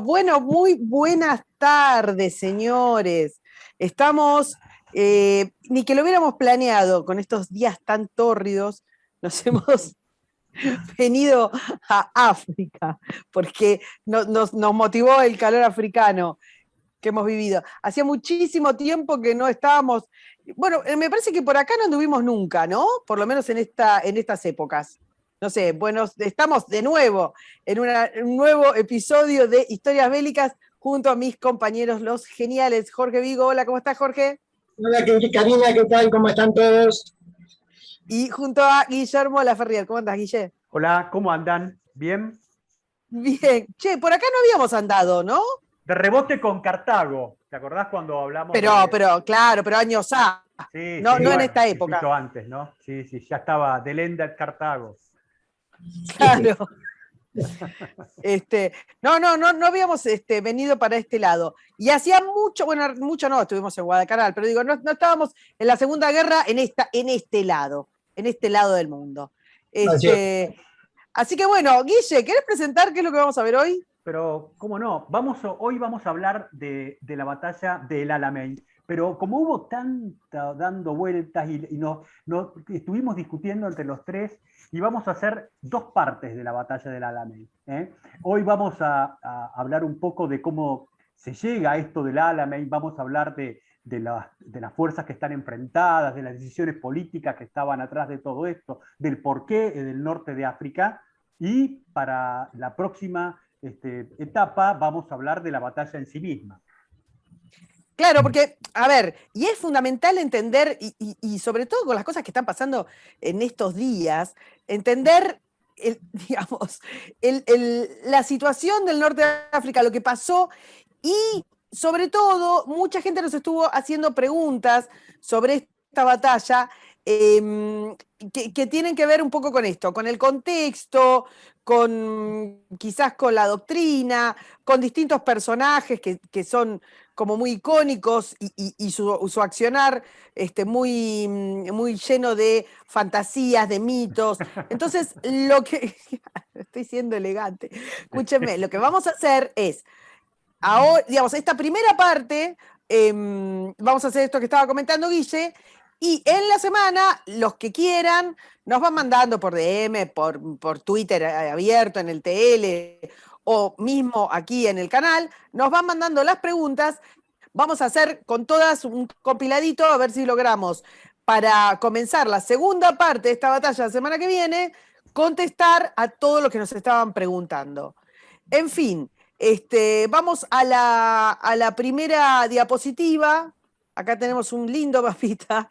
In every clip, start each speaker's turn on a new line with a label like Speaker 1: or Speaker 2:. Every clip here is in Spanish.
Speaker 1: Bueno, muy buenas tardes, señores. Estamos, ni que lo hubiéramos planeado con estos días tan tórridos, nos hemos venido a África, porque nos motivó el calor africano que hemos vivido. Hacía muchísimo tiempo que no estábamos, bueno, me parece que por acá no anduvimos nunca, ¿no? Por lo menos en estas épocas. No sé, bueno, estamos de nuevo en un nuevo episodio de Historias Bélicas junto a mis compañeros, los geniales. Jorge Vigo, hola, ¿cómo estás, Jorge?
Speaker 2: Hola, Karina, ¿qué tal? ¿Cómo están todos?
Speaker 1: Y junto a Guillermo Laferrier, ¿cómo andás, Guille?
Speaker 3: Hola, ¿cómo andan? ¿Bien?
Speaker 1: Bien. Che, por acá no habíamos andado, ¿no?
Speaker 3: De rebote con Cartago. ¿Te acordás cuando hablamos
Speaker 1: Claro, pero años A.
Speaker 3: Sí,
Speaker 1: No,
Speaker 3: sí,
Speaker 1: no en
Speaker 3: bueno,
Speaker 1: esta
Speaker 3: un poquito
Speaker 1: época.
Speaker 3: antes, ¿no? Sí, sí, ya estaba Delenda Cartago.
Speaker 1: Claro. No habíamos venido para este lado. Y hacía mucho, bueno, mucho no, estuvimos en Guadalcanal, pero digo, no estábamos en la Segunda Guerra en este lado del mundo. Así que bueno, Guille, ¿querés presentar qué es lo que vamos a ver hoy?
Speaker 3: Pero, ¿cómo no? Hoy vamos a hablar de la batalla del Alamein. Pero como hubo tanta dando vueltas y estuvimos discutiendo entre los tres, y vamos a hacer dos partes de la batalla del Alamein. Hoy vamos a hablar un poco de cómo se llega a esto del Alamein, vamos a hablar de las fuerzas que están enfrentadas, de las decisiones políticas que estaban atrás de todo esto, del porqué del norte de África, y para la próxima etapa vamos a hablar de la batalla en sí misma.
Speaker 1: Claro, porque, a ver, y es fundamental entender, y sobre todo con las cosas que están pasando en estos días, entender, digamos, la situación del norte de África, lo que pasó, y sobre todo, mucha gente nos estuvo haciendo preguntas sobre esta batalla que tienen que ver un poco con esto, con el contexto, quizás con la doctrina, con distintos personajes que son como muy icónicos y su accionar muy, muy lleno de fantasías, de mitos. Entonces, estoy siendo elegante, escúchenme, lo que vamos a hacer es, ahora, digamos, esta primera parte, vamos a hacer esto que estaba comentando Guille, y en la semana, los que quieran, nos van mandando por DM, por Twitter abierto, en el TL, o mismo aquí en el canal, nos van mandando las preguntas. Vamos a hacer con todas un compiladito, a ver si logramos, para comenzar la segunda parte de esta batalla la semana que viene, contestar a todo lo que nos estaban preguntando. En fin, vamos a la primera diapositiva. Acá tenemos un lindo mapita.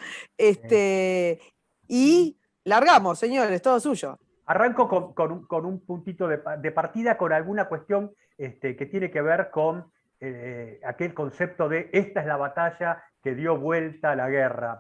Speaker 1: Y largamos, señores, todo suyo.
Speaker 3: Arranco con un puntito de partida, con alguna cuestión que tiene que ver con aquel concepto de esta es la batalla que dio vuelta a la guerra.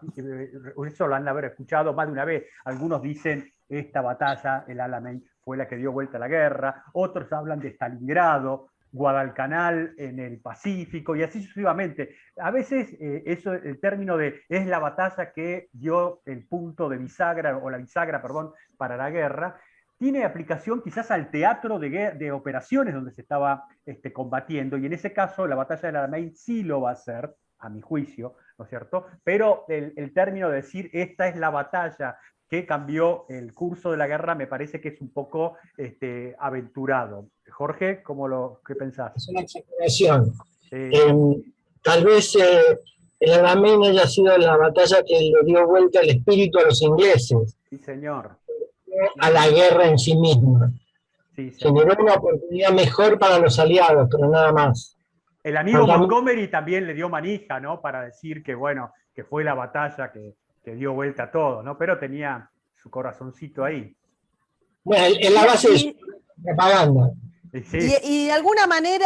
Speaker 3: Eso lo han de haber escuchado más de una vez. Algunos dicen esta batalla, el Alamein, fue la que dio vuelta a la guerra. Otros hablan de Stalingrado, Guadalcanal en el Pacífico y así sucesivamente. A veces el término de es la batalla que dio el punto de bisagra, o la bisagra, perdón, para la guerra, tiene aplicación quizás al teatro de operaciones donde se estaba combatiendo, y en ese caso la batalla del Alamein sí lo va a hacer, a mi juicio, ¿no es cierto? Pero el término de decir esta es la batalla que cambió el curso de la guerra me parece que es un poco aventurado. Jorge, ¿qué pensás?
Speaker 2: Es una exageración.
Speaker 3: Sí.
Speaker 2: Tal vez el Alamein haya sido la batalla que le dio vuelta el espíritu a los ingleses,
Speaker 3: Sí, señor.
Speaker 2: a la guerra en sí misma.
Speaker 3: Sí, señor.
Speaker 2: Generó una oportunidad mejor para los aliados, pero nada más.
Speaker 3: El amigo Montgomery también le dio manija, ¿no? Para decir que, bueno, que fue la batalla que dio vuelta a todo, ¿no? Pero tenía su corazoncito ahí.
Speaker 2: Bueno, en la base de su propaganda.
Speaker 3: Sí.
Speaker 1: Y de alguna manera,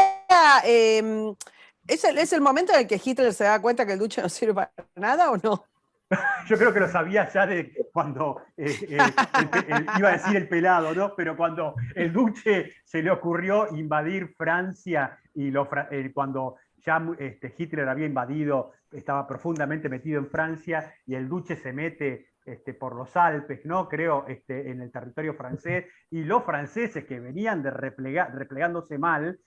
Speaker 1: ¿es el momento en el que Hitler se da cuenta que el duce no sirve para nada o no?
Speaker 3: Yo creo que lo sabía ya de cuando iba a decir el pelado, ¿no? Pero cuando el duce se le ocurrió invadir Francia y cuando ya Hitler había invadido, estaba profundamente metido en Francia y el duce se mete por los Alpes, ¿no? Creo, en el territorio francés, y los franceses que venían de replegándose mal,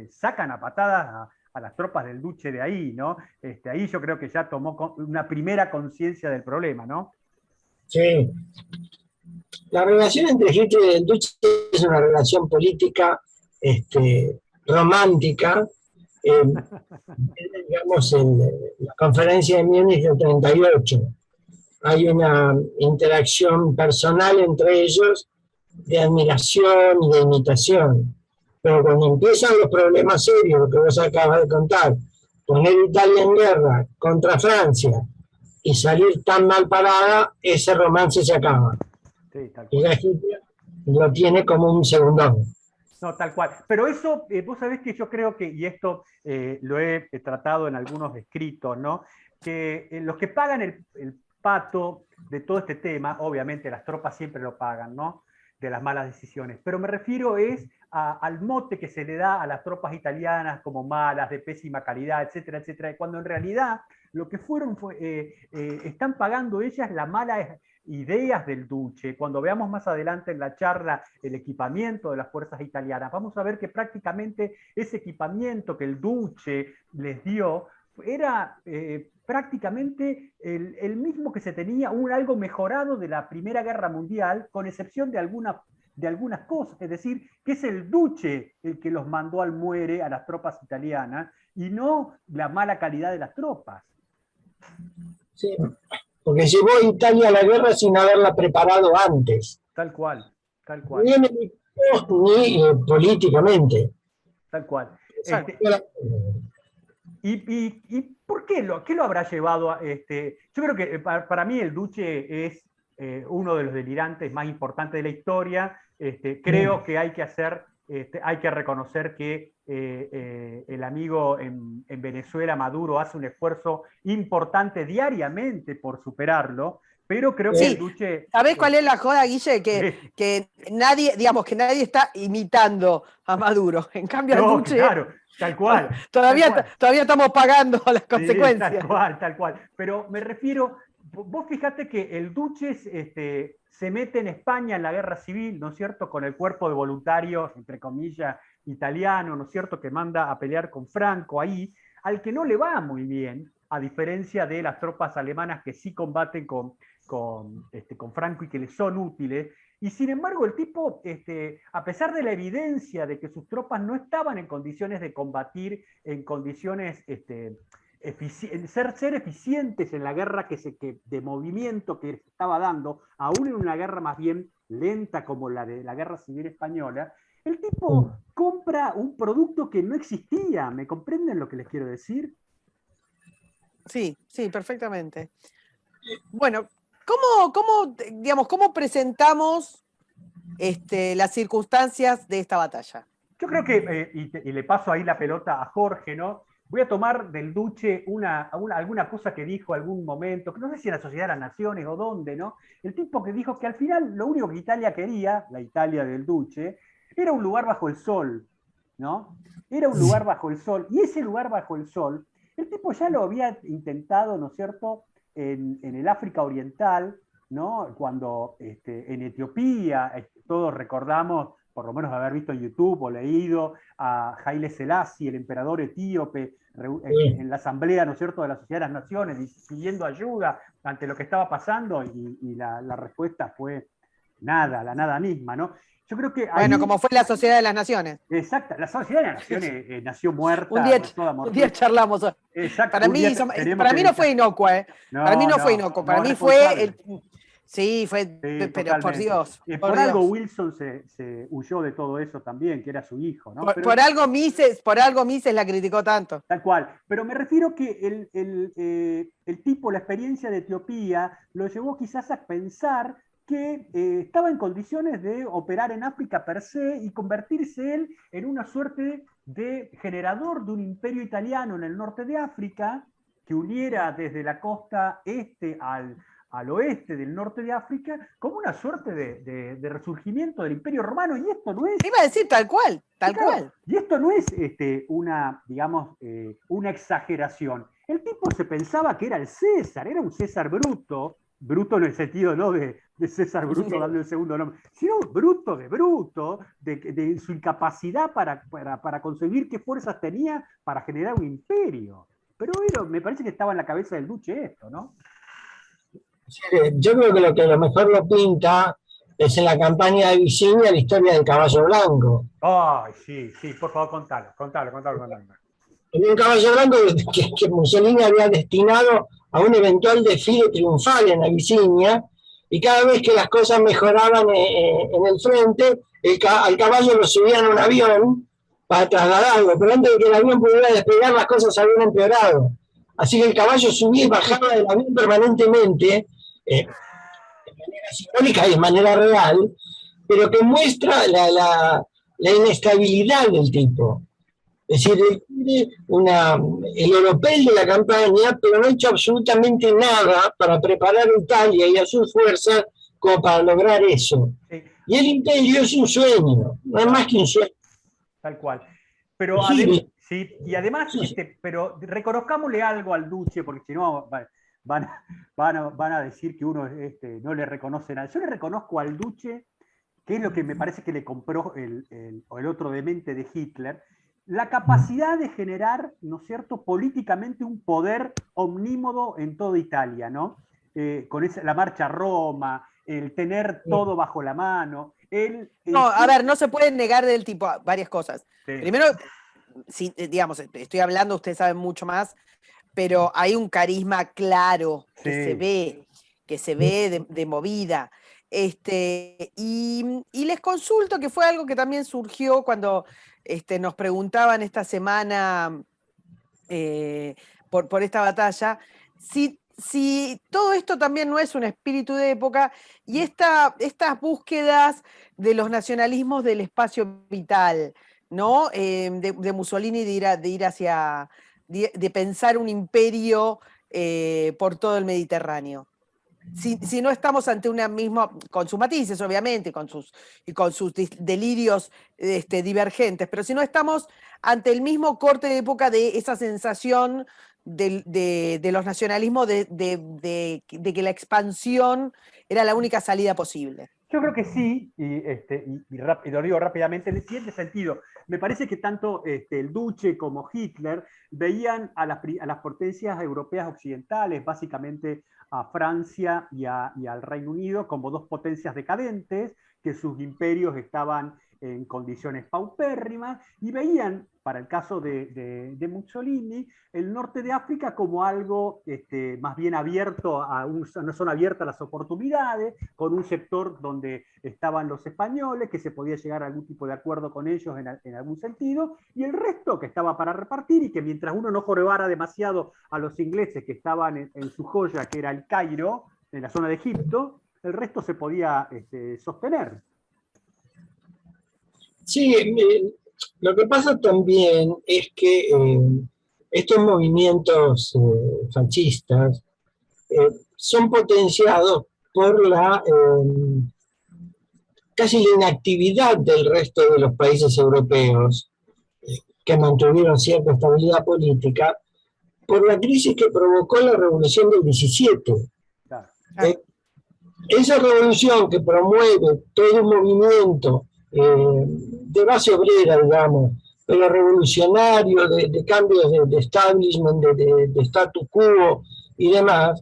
Speaker 3: sacan a patadas a las tropas del duce de ahí, ¿no? Ahí yo creo que ya tomó una primera conciencia del problema, ¿no?
Speaker 2: Sí. La relación entre Hitler y el duce es una relación política romántica. Digamos, en la conferencia de Múnich del 38 hay una interacción personal entre ellos de admiración y de imitación. Pero cuando empiezan los problemas serios, lo que vos acabas de contar, poner Italia en guerra contra Francia y salir tan mal parada, ese romance se acaba.
Speaker 3: Sí, tal
Speaker 2: Y
Speaker 3: cual.
Speaker 2: la gente lo tiene como un segundón.
Speaker 3: No, tal cual. Pero eso, vos sabés que yo creo que, y esto lo he tratado en algunos escritos, ¿no? Que los que pagan el pato de todo este tema, obviamente las tropas siempre lo pagan, ¿no? De las malas decisiones. Pero me refiero al mote que se le da a las tropas italianas como malas, de pésima calidad, etcétera, etcétera, cuando en realidad lo que están pagando ellas la mala ideas del duce. Cuando veamos más adelante en la charla el equipamiento de las fuerzas italianas, vamos a ver que prácticamente ese equipamiento que el duce les dio era prácticamente el mismo que se tenía, algo mejorado de la Primera Guerra Mundial, con excepción de algunas cosas, es decir, que es el duce el que los mandó al muere a las tropas italianas y no la mala calidad de las tropas.
Speaker 2: Sí, porque llevó a Italia a la guerra sin haberla preparado antes.
Speaker 3: Tal cual, tal cual.
Speaker 2: Ni ni políticamente.
Speaker 3: Tal cual.
Speaker 1: Exacto.
Speaker 3: ¿Y por qué lo habrá llevado a Yo creo que para mí el duce es uno de los delirantes más importantes de la historia. Creo que hay que hay que reconocer que el amigo en Venezuela, Maduro, hace un esfuerzo importante diariamente por superarlo, pero creo que el duce...
Speaker 1: ¿Sabés cuál es la joda, Guille? Que nadie, digamos, que nadie está imitando a Maduro. En cambio, al duce...
Speaker 3: Claro, tal cual.
Speaker 1: Todavía estamos pagando las consecuencias.
Speaker 3: Sí, tal cual. Pero me refiero, vos fijate que el duce se mete en España en la guerra civil, ¿no es cierto?, con el cuerpo de voluntarios, entre comillas, italiano, ¿no es cierto?, que manda a pelear con Franco ahí, al que no le va muy bien, a diferencia de las tropas alemanas que sí combaten con Franco y que les son útiles. Y sin embargo, el tipo, a pesar de la evidencia de que sus tropas no estaban en condiciones de combatir, en condiciones ser eficientes en la guerra de movimiento que se estaba dando, aún en una guerra más bien lenta como la de la Guerra Civil Española, el tipo compra un producto que no existía. ¿Me comprenden lo que les quiero decir?
Speaker 1: Sí, perfectamente. Bueno, ¿cómo presentamos las circunstancias de esta batalla?
Speaker 3: Yo creo que, y le paso ahí la pelota a Jorge, ¿no? Voy a tomar del duce alguna cosa que dijo algún momento, que no sé si en la Sociedad de las Naciones o dónde, ¿no? El tipo que dijo que al final lo único que Italia quería, la Italia del duce, era un lugar bajo el sol, ¿no? Era un lugar bajo el sol. Y ese lugar bajo el sol, el tipo ya lo había intentado, ¿no es cierto?, en el África Oriental, ¿no? Cuando en Etiopía, todos recordamos, por lo menos haber visto en YouTube o leído a Haile Selassie, el emperador etíope, en la asamblea, ¿no es cierto?, de la Sociedad de las Naciones, pidiendo ayuda ante lo que estaba pasando, y la respuesta fue nada, la nada misma, ¿no? Yo creo que ahí,
Speaker 1: bueno, como fue la Sociedad de las Naciones.
Speaker 3: Exacto, la Sociedad de las Naciones nació muerta.
Speaker 1: Un día charlamos.
Speaker 3: Exacto,
Speaker 1: para mí no fue inocua, para mí no fue inocua, para mí fue... Sí, pero
Speaker 3: totalmente.
Speaker 1: por Dios.
Speaker 3: Por algo Wilson se huyó de todo eso también, que era su hijo, ¿no?
Speaker 1: Por algo Mises la criticó tanto.
Speaker 3: Tal cual. Pero me refiero que el tipo, la experiencia de Etiopía, lo llevó quizás a pensar que estaba en condiciones de operar en África per se y convertirse él en una suerte de generador de un imperio italiano en el norte de África, que uniera desde la costa este al oeste del norte de África, como una suerte de resurgimiento del Imperio Romano. Y esto no es...
Speaker 1: Iba a decir tal cual.
Speaker 3: Y esto no es una exageración. El tipo se pensaba que era el César, era un César bruto, bruto en el sentido no de César Bruto dando el segundo nombre, sino bruto de Bruto, de su incapacidad para concebir qué fuerzas tenía para generar un imperio. Pero me parece que estaba en la cabeza del Duce esto, ¿no?
Speaker 2: Yo creo que lo que a lo mejor lo pinta es en la campaña de Vicinia la historia del caballo blanco.
Speaker 3: Ay, sí, por favor, contalo.
Speaker 2: Había un caballo blanco que Mussolini había destinado a un eventual desfile triunfal en Abisinia, y cada vez que las cosas mejoraban en el frente, al caballo lo subían a un avión para trasladarlo, pero antes de que el avión pudiera despegar las cosas habían empeorado. Así que el caballo subía y bajaba del avión permanentemente, de manera simbólica y de manera real, pero que muestra la inestabilidad del tipo. Es decir, él tiene el oropel de la campaña, pero no ha hecho absolutamente nada para preparar a Italia y a sus fuerzas como para lograr eso.
Speaker 3: Sí.
Speaker 2: Y el imperio es un sueño, no es más que un sueño.
Speaker 3: Tal cual. Pero, sí, y además, pero reconozcámosle algo al Duce, porque si no van a decir que uno no le reconoce nada. Yo le reconozco al Duce, que es lo que me parece que le compró el otro demente de Hitler, la capacidad de generar, ¿no es cierto?, políticamente un poder omnímodo en toda Italia, ¿no? Con la marcha a Roma, el tener todo bajo la mano.
Speaker 1: No, a ver, no se puede negar del tipo varias cosas.
Speaker 3: Sí.
Speaker 1: Primero, si, digamos, estoy hablando, ustedes saben mucho más, pero hay un carisma claro que se ve de movida. Y les consulto, que fue algo que también surgió cuando nos preguntaban esta semana por esta batalla, si todo esto también no es un espíritu de época, y estas búsquedas de los nacionalismos del espacio vital, ¿no? De Mussolini de ir hacia, de pensar un imperio por todo el Mediterráneo. Si no estamos ante una misma, con sus matices obviamente, con sus delirios divergentes, pero si no estamos ante el mismo corte de época de esa sensación de los nacionalismos de que la expansión era la única salida posible.
Speaker 3: Yo creo que sí, y lo digo rápidamente, en el siguiente sentido. Me parece que tanto el Duce como Hitler veían a las potencias europeas occidentales, básicamente a Francia y al Reino Unido, como dos potencias decadentes, que sus imperios estaban en condiciones paupérrimas, y veían, para el caso de Mussolini, el norte de África como algo más bien abierto, una zona abierta a las oportunidades, con un sector donde estaban los españoles, que se podía llegar a algún tipo de acuerdo con ellos en algún sentido, y el resto que estaba para repartir, y que mientras uno no jorobara demasiado a los ingleses que estaban en su joya, que era el Cairo, en la zona de Egipto, el resto se podía sostener.
Speaker 2: Sí, lo que pasa también es que estos movimientos fascistas son potenciados por casi la inactividad del resto de los países europeos que mantuvieron cierta estabilidad política por la crisis que provocó la Revolución del 17. Esa revolución que promueve todo un movimiento de base obrera, digamos, pero revolucionario, de cambios de establishment, de status quo y demás,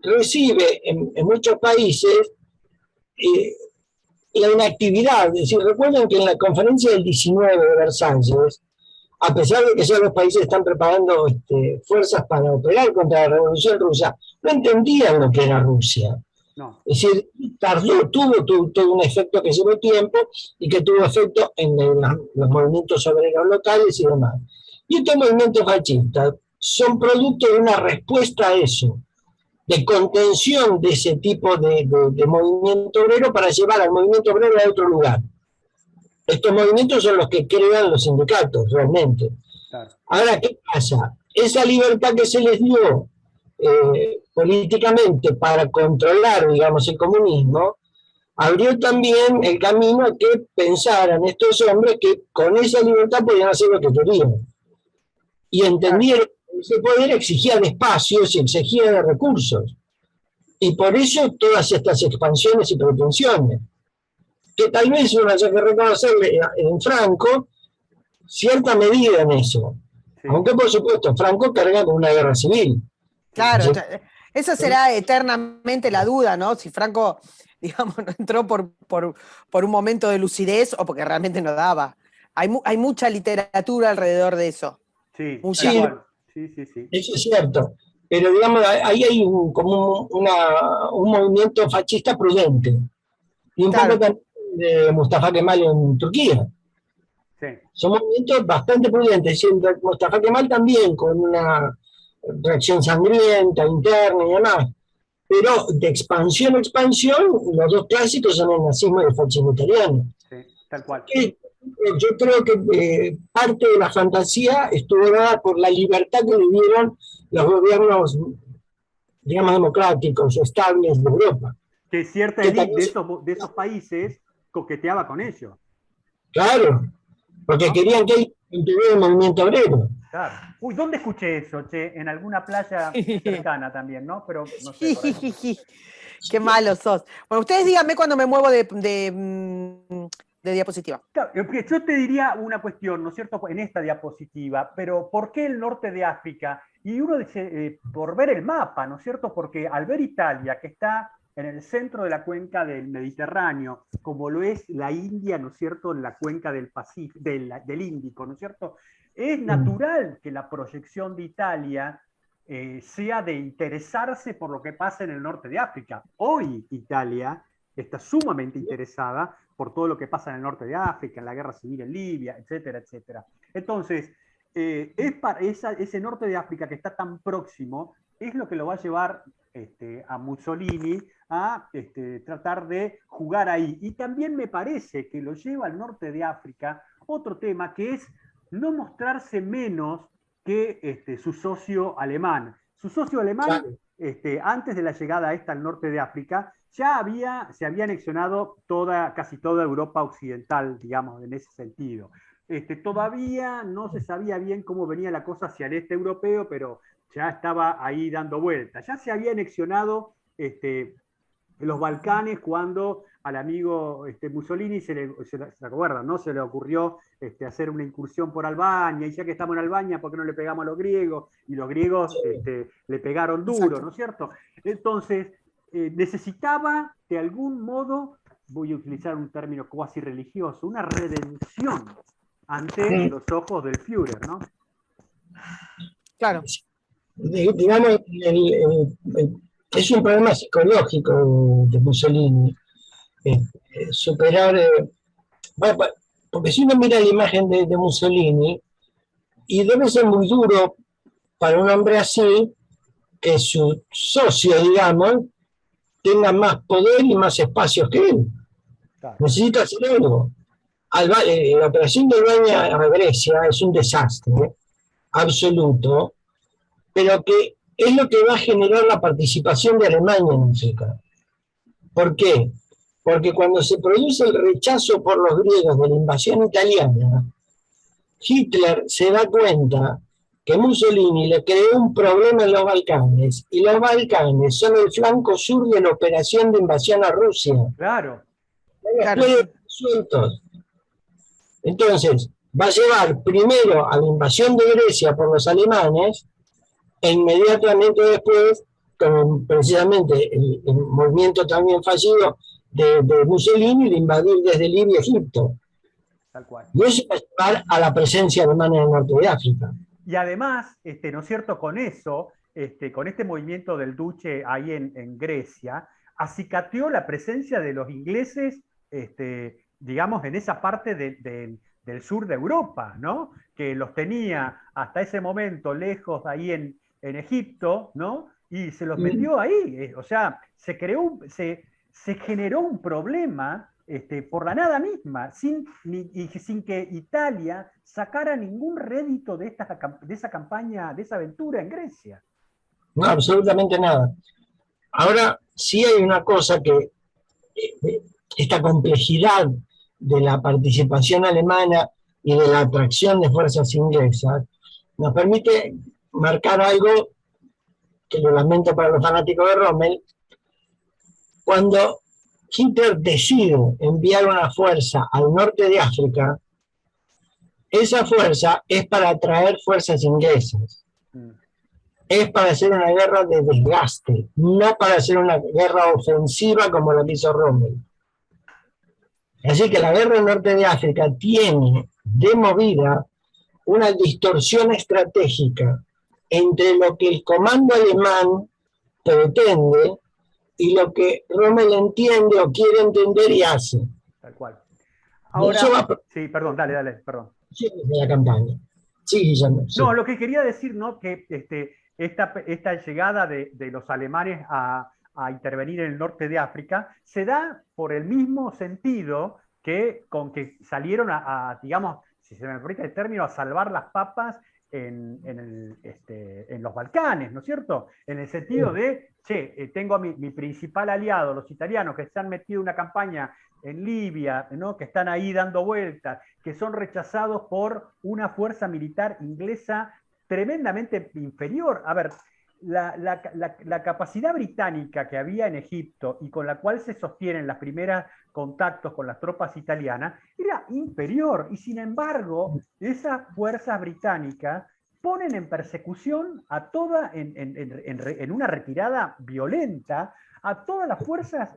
Speaker 2: recibe en muchos países la inactividad. Es decir, recuerden que en la conferencia del 19 de Versalles, a pesar de que ya los países están preparando fuerzas para operar contra la revolución rusa, no entendían lo que era Rusia. No. Es decir, tuvo todo un efecto que llevó tiempo y que tuvo efecto en los movimientos obreros locales y demás. Y estos movimientos fascistas son producto de una respuesta a eso, de contención de ese tipo de movimiento obrero para llevar al movimiento obrero a otro lugar. Estos movimientos son los que crean los sindicatos, realmente. Claro. Ahora, ¿qué pasa? Esa libertad que se les dio políticamente para controlar, digamos, el comunismo, abrió también el camino a que pensaran estos hombres que con esa libertad podían hacer lo que querían. Y entendieron que ese poder exigía de espacios y exigía de recursos. Y por eso todas estas expansiones y pretensiones, que tal vez uno haya que reconocerle en Franco cierta medida en eso.
Speaker 3: Sí.
Speaker 2: Aunque, por supuesto, Franco carga con una guerra civil.
Speaker 1: Claro,
Speaker 2: Entonces,
Speaker 1: esa será eternamente la duda, ¿no? Si Franco, digamos, no entró por un momento de lucidez o porque realmente no daba. Hay mucha literatura alrededor de eso.
Speaker 3: Sí,
Speaker 1: Mucha.
Speaker 2: sí,
Speaker 3: sí, sí, sí.
Speaker 2: eso es cierto. Pero, digamos, ahí hay como un movimiento fascista prudente. Y un
Speaker 1: Claro.
Speaker 2: poco también de Mustafa Kemal en Turquía.
Speaker 3: Sí.
Speaker 2: Son movimientos bastante prudentes. Siendo Mustafa Kemal también con una reacción sangrienta, interna y demás. Pero de expansión a expansión, los dos clásicos son el nazismo y el fascismo italiano.
Speaker 3: Sí, tal cual.
Speaker 2: Yo creo que parte de la fantasía estuvo dada por la libertad que le dieron los gobiernos, digamos, democráticos, estables de Europa.
Speaker 3: Que cierta
Speaker 2: Que
Speaker 3: élite
Speaker 2: también,
Speaker 3: de esos países coqueteaba con ellos.
Speaker 2: claro, porque
Speaker 3: ¿No?
Speaker 2: querían que él mantuviera el movimiento obrero.
Speaker 3: Claro. Uy, ¿dónde escuché eso, che? En alguna playa cercana también, ¿no? Pero no sé. Por ahí.
Speaker 1: Qué malo sos. Bueno, ustedes díganme cuando me muevo de diapositiva.
Speaker 3: Claro, yo te diría una cuestión, ¿no es cierto?, en esta diapositiva, pero ¿por qué el norte de África? Y uno dice, por ver el mapa, ¿no es cierto? Porque al ver Italia, que está en el centro de la cuenca del Mediterráneo, como lo es la India, ¿no es cierto?, en la cuenca del Pacífico, del Índico, ¿no es cierto? Es natural que la proyección de Italia sea de interesarse por lo que pasa en el norte de África. Hoy Italia está sumamente interesada por todo lo que pasa en el norte de África, en la guerra civil en Libia, etcétera, etcétera. Entonces, ese norte de África que está tan próximo es lo que lo va a llevar a Mussolini a tratar de jugar ahí. Y también me parece que lo lleva al norte de África otro tema que es no mostrarse menos que su socio alemán. Su socio alemán, claro. Antes de la llegada al norte de África, ya se había anexionado casi toda Europa occidental, digamos, en ese sentido. Todavía no se sabía bien cómo venía la cosa hacia el este europeo, pero ya estaba ahí dando vueltas. Ya se había anexionado los Balcanes cuando al amigo Mussolini se acuerdan, ¿no? Se le ocurrió hacer una incursión por Albania, y ya que estamos en Albania, ¿por qué no le pegamos a los griegos? Y los griegos le pegaron duro, exacto, ¿no es cierto? Entonces, necesitaba de algún modo, voy a utilizar un término cuasi religioso, una redención ante los ojos del Führer, ¿no?
Speaker 1: Claro.
Speaker 2: Digamos, es un problema psicológico de Mussolini, superar, bueno, porque si uno mira la imagen de Mussolini, y debe ser muy duro para un hombre así, que su socio, digamos, tenga más poder y más espacios que él. Claro. Necesita hacer algo. La operación de Albania a Grecia es un desastre absoluto, pero que es lo que va a generar la participación de Alemania en África. ¿Por qué? Porque cuando se produce el rechazo por los griegos de la invasión italiana, Hitler se da cuenta que Mussolini le creó un problema en los Balcanes, y los Balcanes son el flanco sur de la operación de invasión a Rusia.
Speaker 3: Claro.
Speaker 2: Sueltos. Entonces, va a llevar primero a la invasión de Grecia por los alemanes, e inmediatamente después, con precisamente el movimiento también fallido de Mussolini, de invadir desde Libia a Egipto.
Speaker 3: Tal cual.
Speaker 2: Y eso va a llevar a la presencia alemana en el norte de África.
Speaker 3: Y además, ¿no es cierto?, con eso, con este movimiento del Duce ahí en Grecia, acicateó la presencia de los ingleses, digamos, en esa parte del sur de Europa, ¿no? Que los tenía hasta ese momento lejos ahí en Egipto, ¿no? Y se los metió ahí. O sea, se generó un problema por la nada misma, sin que Italia sacara ningún rédito de esa campaña, de esa aventura en Grecia.
Speaker 2: No, absolutamente nada. Ahora, sí hay una cosa que esta complejidad de la participación alemana y de la atracción de fuerzas inglesas nos permite marcar algo que lo lamento para los fanáticos de Rommel, Cuando Hitler decide enviar una fuerza al norte de África, esa fuerza es para atraer fuerzas inglesas. Es para hacer una guerra de desgaste, no para hacer una guerra ofensiva como la que hizo Rommel. Así que la guerra del norte de África tiene de movida una distorsión estratégica entre lo que el comando alemán pretende y lo que Rommel entiende o quiere entender y hace.
Speaker 3: Tal cual. Ahora,
Speaker 2: eso va
Speaker 3: sí, perdón, dale, perdón.
Speaker 2: De la campaña. Sí, Guillermo. Sí.
Speaker 3: No, lo que quería decir, ¿no? Que esta llegada de los alemanes a intervenir en el norte de África se da por el mismo sentido que con que salieron digamos, si se me permite el término, a salvar las papas en los Balcanes, ¿no es cierto? En el sentido de, tengo a mi principal aliado, los italianos, que se han metido en una campaña en Libia, ¿no? Que están ahí dando vueltas, que son rechazados por una fuerza militar inglesa tremendamente inferior. A ver, la capacidad británica que había en Egipto y con la cual se sostienen los primeros contactos con las tropas italianas era inferior, y sin embargo esas fuerzas británicas ponen en persecución a toda, en una retirada violenta, a todas las fuerzas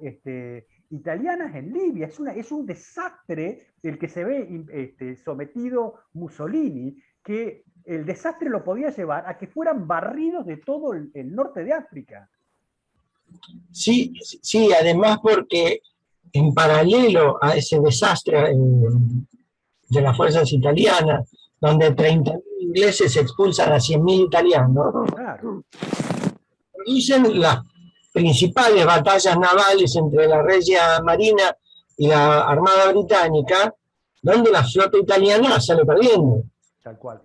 Speaker 3: italianas en Libia. Es un desastre el que se ve sometido Mussolini, que el desastre lo podía llevar a que fueran barridos de todo el norte de África.
Speaker 2: Sí, además porque en paralelo a ese desastre de las fuerzas italianas, donde 30.000 ingleses expulsan a 100.000 italianos,
Speaker 3: Claro.
Speaker 2: producen las principales batallas navales entre la Regia Marina y la Armada Británica, donde la flota italiana sale perdiendo.
Speaker 3: Tal cual.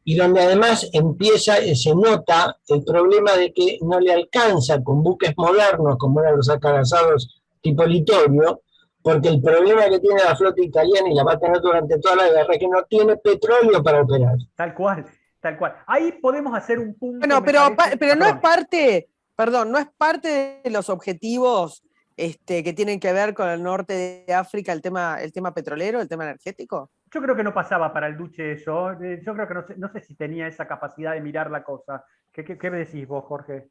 Speaker 2: Y donde además se nota el problema de que no le alcanza con buques modernos como eran los acorazados tipo Littorio, porque el problema que tiene la flota italiana, y la va a tener durante toda la guerra, es que no tiene petróleo para operar.
Speaker 3: Tal cual, tal cual. Ahí podemos hacer un punto.
Speaker 1: Bueno, pero no es parte, perdón, no es parte de los objetivos que tienen que ver con el norte de África, el tema petrolero, el tema energético.
Speaker 3: Yo creo que no pasaba para el Duce eso. Yo creo que no sé si tenía esa capacidad de mirar la cosa. ¿Qué me decís vos, Jorge?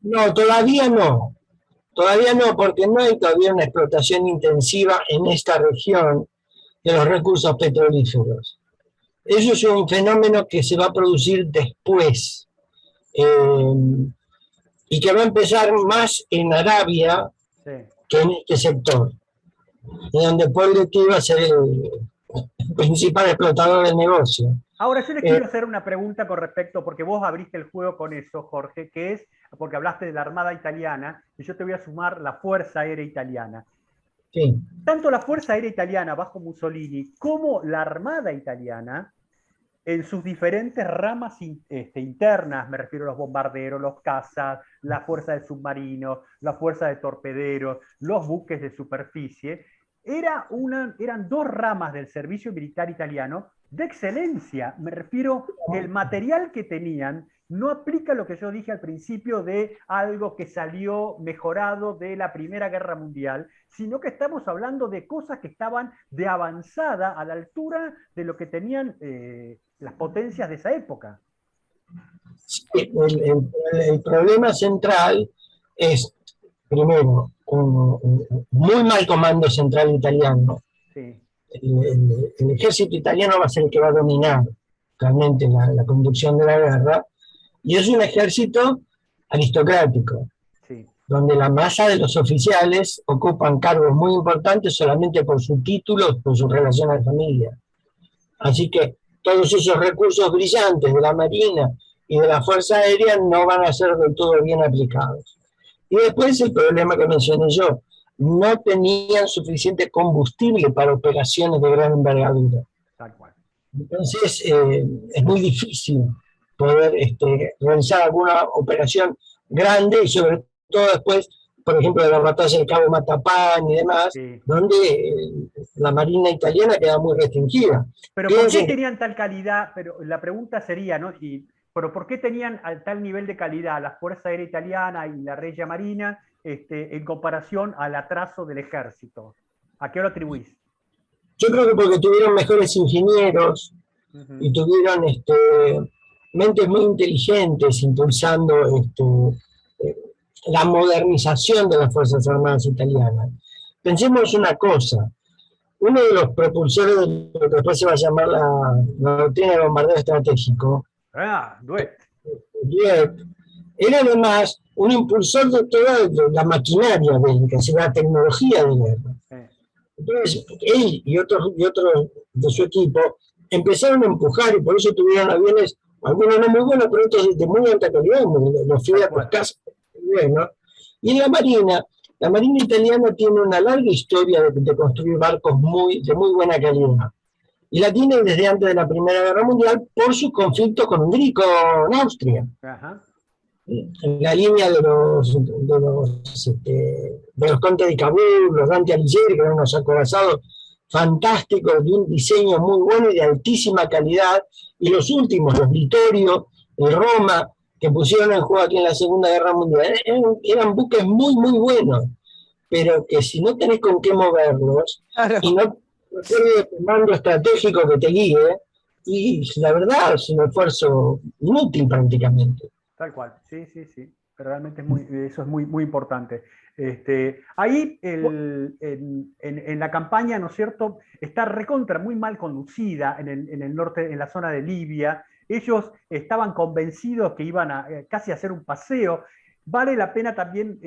Speaker 2: No, todavía no. Todavía no, porque no hay todavía una explotación intensiva en esta región de los recursos petrolíferos. Eso es un fenómeno que se va a producir después y que va a empezar más en Arabia que en este sector, en donde Paul Letty va a ser el principal explotador del negocio.
Speaker 3: Ahora, yo les quiero hacer una pregunta con respecto, porque vos abriste el juego con eso, Jorge, que es, porque hablaste de la Armada Italiana, y yo te voy a sumar la Fuerza Aérea Italiana.
Speaker 2: Sí.
Speaker 3: Tanto la Fuerza Aérea Italiana bajo Mussolini como la Armada Italiana, en sus diferentes ramas internas, me refiero a los bombarderos, los cazas, la fuerza de submarinos, la fuerza de torpederos, los buques de superficie, eran dos ramas del servicio militar italiano de excelencia. Me refiero, el material que tenían no aplica lo que yo dije al principio de algo que salió mejorado de la Primera Guerra Mundial, sino que estamos hablando de cosas que estaban de avanzada a la altura de lo que tenían las potencias de esa época.
Speaker 2: Sí, el problema central es, primero, un muy mal comando central italiano.
Speaker 3: Sí.
Speaker 2: El ejército italiano va a ser el que va a dominar realmente la conducción de la guerra, y es un ejército aristocrático,
Speaker 3: Sí.
Speaker 2: donde la masa de los oficiales ocupan cargos muy importantes solamente por su título, por su relación a la familia. Así que todos esos recursos brillantes de la Marina y de la Fuerza Aérea no van a ser del todo bien aplicados. Y después el problema que mencioné yo, no tenían suficiente combustible para operaciones de gran envergadura.
Speaker 3: Tal cual.
Speaker 2: Entonces es muy difícil poder realizar alguna operación grande, y sobre todo después, por ejemplo, de la batalla del Cabo Matapán y demás,
Speaker 3: Sí.
Speaker 2: donde la Marina italiana queda muy restringida.
Speaker 3: Pero ¿por qué tenían tal calidad? Pero la pregunta sería, ¿no? ¿Pero por qué tenían tal nivel de calidad la Fuerza Aérea Italiana y la Regia Marina en comparación al atraso del ejército? ¿A qué lo atribuís?
Speaker 2: Yo creo que porque tuvieron mejores ingenieros y tuvieron mentes muy inteligentes impulsando la modernización de las Fuerzas Armadas italianas. Pensemos una cosa, uno de los propulsores de lo que después se va a llamar la doctrina de bombardeo estratégico,
Speaker 3: Douhet.
Speaker 2: era además un impulsor de toda la maquinaria bélica, la tecnología de guerra. Entonces, él y otros de su equipo empezaron a empujar y por eso tuvieron aviones, algunos no muy buenos, pero otros de muy alta calidad, los Fiat Casco, bueno. Y en la Marina italiana tiene una larga historia de construir barcos de muy buena calidad. Y la tiene desde antes de la Primera Guerra Mundial por sus conflictos con Hungría y con Austria.
Speaker 3: Ajá.
Speaker 2: En la línea de los contes de Cavour, los Dante Alighieri, que eran unos acorazados fantásticos, de un diseño muy bueno y de altísima calidad, y los últimos, los Littorio, el Roma, que pusieron en juego aquí en la Segunda Guerra Mundial, eran buques muy, muy buenos, pero que si no tenés con qué moverlos,
Speaker 1: Claro.
Speaker 2: y no tienes un mando estratégico que te guíe, y la verdad es un esfuerzo inútil prácticamente.
Speaker 3: Tal cual, sí, sí, sí. Realmente eso es muy, muy importante. Ahí en la campaña, ¿no es cierto?, está recontra muy mal conducida en el norte, en la zona de Libia. Ellos estaban convencidos que iban a casi hacer un paseo. Vale la pena también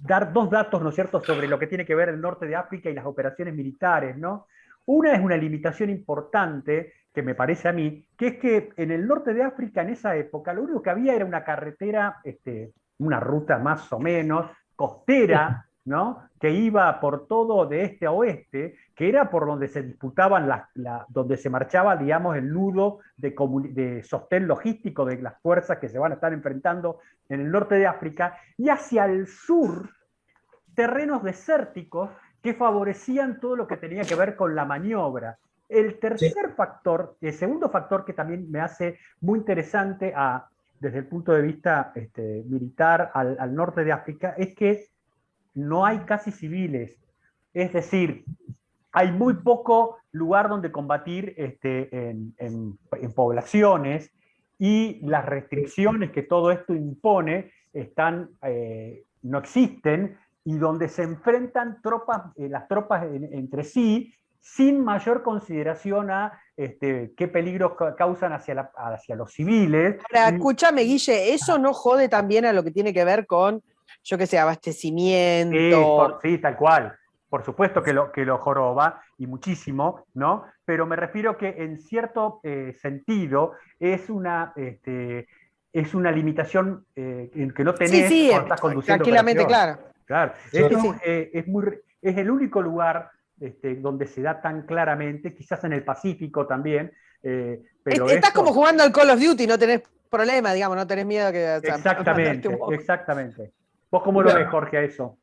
Speaker 3: dar dos datos, ¿no es cierto?, sobre lo que tiene que ver el norte de África y las operaciones militares, ¿no? Una es una limitación importante, que me parece a mí, que es que en el norte de África, en esa época, lo único que había era una carretera, una ruta más o menos costera, ¿no?, que iba por todo de este a oeste, que era por donde se disputaban, donde se marchaba, digamos, el nudo de sostén logístico de las fuerzas que se van a estar enfrentando en el norte de África, y hacia el sur, terrenos desérticos que favorecían todo lo que tenía que ver con la maniobra. El tercer factor, el segundo factor que también me hace muy interesante desde el punto de vista militar al norte de África, es que no hay casi civiles. Es decir, hay muy poco lugar donde combatir en poblaciones, y las restricciones que todo esto impone no existen, y donde se enfrentan las tropas entre sí, sin mayor consideración a qué peligros causan hacia los civiles.
Speaker 1: Ahora, escúchame, Guille, eso no jode también a lo que tiene que ver con, yo qué sé, abastecimiento.
Speaker 3: Sí, tal cual. Por supuesto que lo joroba, y muchísimo, ¿no? Pero me refiero que en cierto sentido es una limitación que no tenés
Speaker 1: Sí,
Speaker 3: cuando estás conduciendo
Speaker 1: tranquilamente,
Speaker 3: operaciones.
Speaker 1: claro.
Speaker 3: Claro,
Speaker 2: Sí,
Speaker 3: es el único lugar donde se da tan claramente, quizás en el Pacífico también, pero
Speaker 1: Estás
Speaker 3: esto...
Speaker 1: como jugando al Call of Duty, no tenés problema, digamos, no tenés miedo que...
Speaker 3: Exactamente, exactamente. ¿Vos cómo lo ves, Jorge, a eso?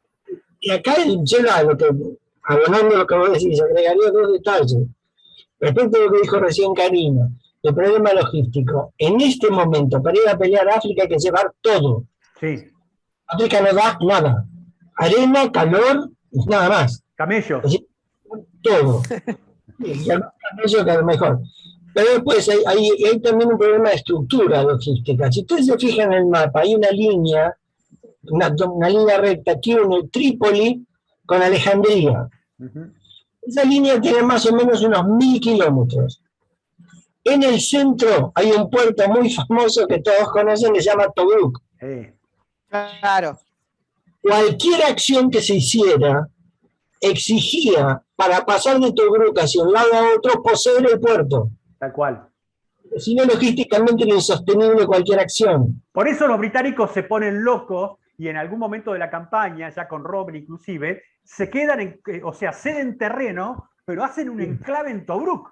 Speaker 2: Y acá abonando lo que vos decís, agregaría dos detalles. Respecto a lo que dijo recién Karina, el problema logístico. En este momento, para ir a pelear a África hay que llevar todo.
Speaker 3: Sí.
Speaker 2: África no da nada. Arena, calor, nada más.
Speaker 3: Camellos.
Speaker 2: Así, todo. Y camellos que a lo mejor. Pero después hay también un problema de estructura logística. Si ustedes se fijan en el mapa, hay una línea recta que une Trípoli con Alejandría. Esa línea tiene más o menos unos 1000 kilómetros. En el centro hay un puerto muy famoso que todos conocen que se llama Tobruk.
Speaker 1: Claro.
Speaker 2: Cualquier acción que se hiciera exigía, para pasar de Tobruk hacia un lado a otro, poseer el puerto.
Speaker 3: Tal cual.
Speaker 2: Si no, logísticamente era insostenible cualquier acción.
Speaker 3: Por eso los británicos se ponen locos, y en algún momento de la campaña, ya con Robin inclusive, se quedan, ceden terreno, pero hacen un enclave en Tobruk.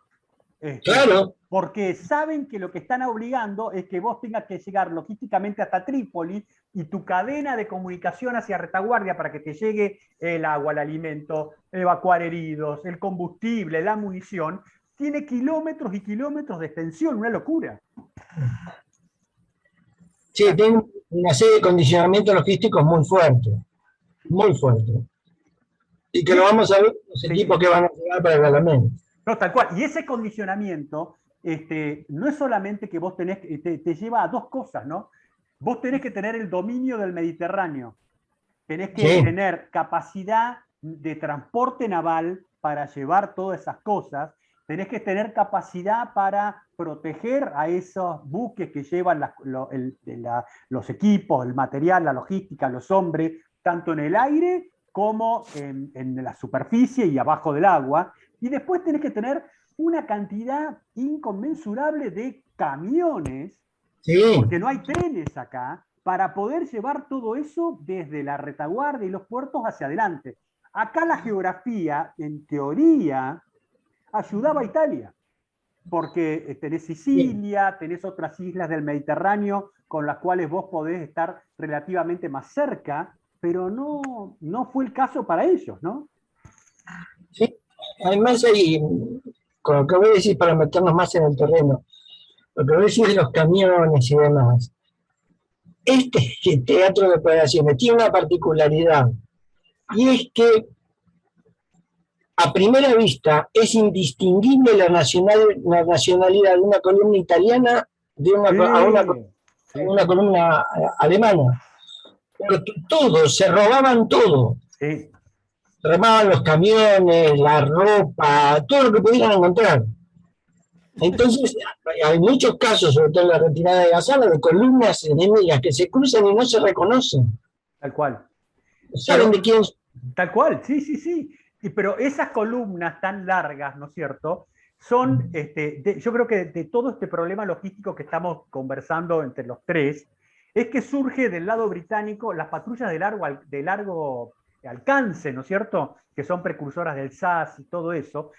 Speaker 2: Claro.
Speaker 3: Porque saben que lo que están obligando es que vos tengas que llegar logísticamente hasta Trípoli, y tu cadena de comunicación hacia retaguardia para que te llegue el agua, el alimento, evacuar heridos, el combustible, la munición, tiene kilómetros y kilómetros de extensión, una locura.
Speaker 2: Sí, una serie de condicionamientos logísticos muy fuertes. Y que lo vamos a ver los equipos que van a llegar para el Alamén.
Speaker 3: No, tal cual. Y ese condicionamiento no es solamente que vos tenés, te lleva a dos cosas, ¿no? Vos tenés que tener el dominio del Mediterráneo, tenés que tener capacidad de transporte naval para llevar todas esas cosas, tenés que tener capacidad para proteger a esos buques que llevan los equipos, el material, la logística, los hombres, tanto en el aire como en la superficie y abajo del agua. Y después tenés que tener una cantidad inconmensurable de camiones, porque no hay trenes acá, para poder llevar todo eso desde la retaguardia y los puertos hacia adelante. Acá la geografía, en teoría, ayudaba a Italia, porque tenés Sicilia, tenés otras islas del Mediterráneo con las cuales vos podés estar relativamente más cerca, pero no fue el caso para ellos, ¿no?
Speaker 2: Sí, además hay, con lo que voy a decir para meternos más en el terreno, lo que voy a decir de los camiones y demás, este teatro de operaciones tiene una particularidad, y es que a primera vista es indistinguible la nacionalidad de una columna italiana a una columna alemana. Porque todos, se robaban todo.
Speaker 3: Sí.
Speaker 2: Robaban los camiones, la ropa, todo lo que pudieran encontrar. Entonces, hay muchos casos, sobre todo en la retirada de Gazala, de columnas enemigas que se cruzan y no se reconocen.
Speaker 3: Tal cual.
Speaker 2: ¿Saben de quién?
Speaker 3: Tal cual, sí, sí, sí. Pero esas columnas tan largas, ¿no es cierto?, son, yo creo que de todo este problema logístico que estamos conversando entre los tres, es que surge del lado británico las patrullas de largo alcance, ¿no es cierto?, que son precursoras del SAS y todo eso,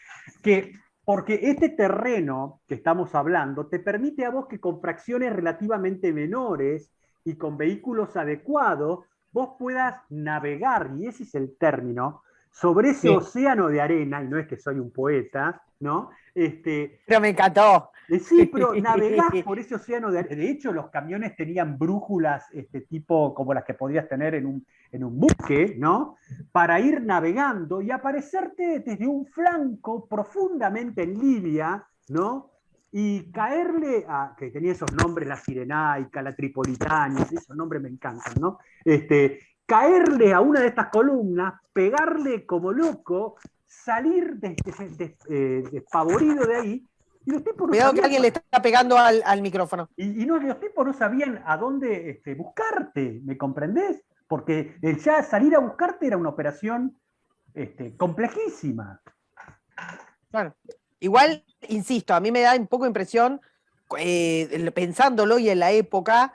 Speaker 3: porque este terreno que estamos hablando te permite a vos que con fracciones relativamente menores y con vehículos adecuados, vos puedas navegar, y ese es el término, sobre ese océano de arena, y no es que soy un poeta, ¿no?
Speaker 1: Pero me encantó.
Speaker 3: Sí, pero navegás por ese océano de arena. De hecho, los camiones tenían brújulas tipo como las que podías tener en un buque, ¿no? Para ir navegando y aparecerte desde un flanco profundamente en Libia, ¿no? Y caerle que tenía esos nombres, la Cirenaica, la Tripolitania, esos nombres me encantan, ¿no? Caerle a una de estas columnas, pegarle como loco, salir despavorido de ahí, y los tipos
Speaker 1: Cuidado que alguien le está pegando al micrófono.
Speaker 3: Y los tipos no sabían a dónde buscarte, ¿me comprendés? Porque ya salir a buscarte era una operación complejísima.
Speaker 1: Bueno, igual, insisto, a mí me da un poco impresión, pensándolo y en la época,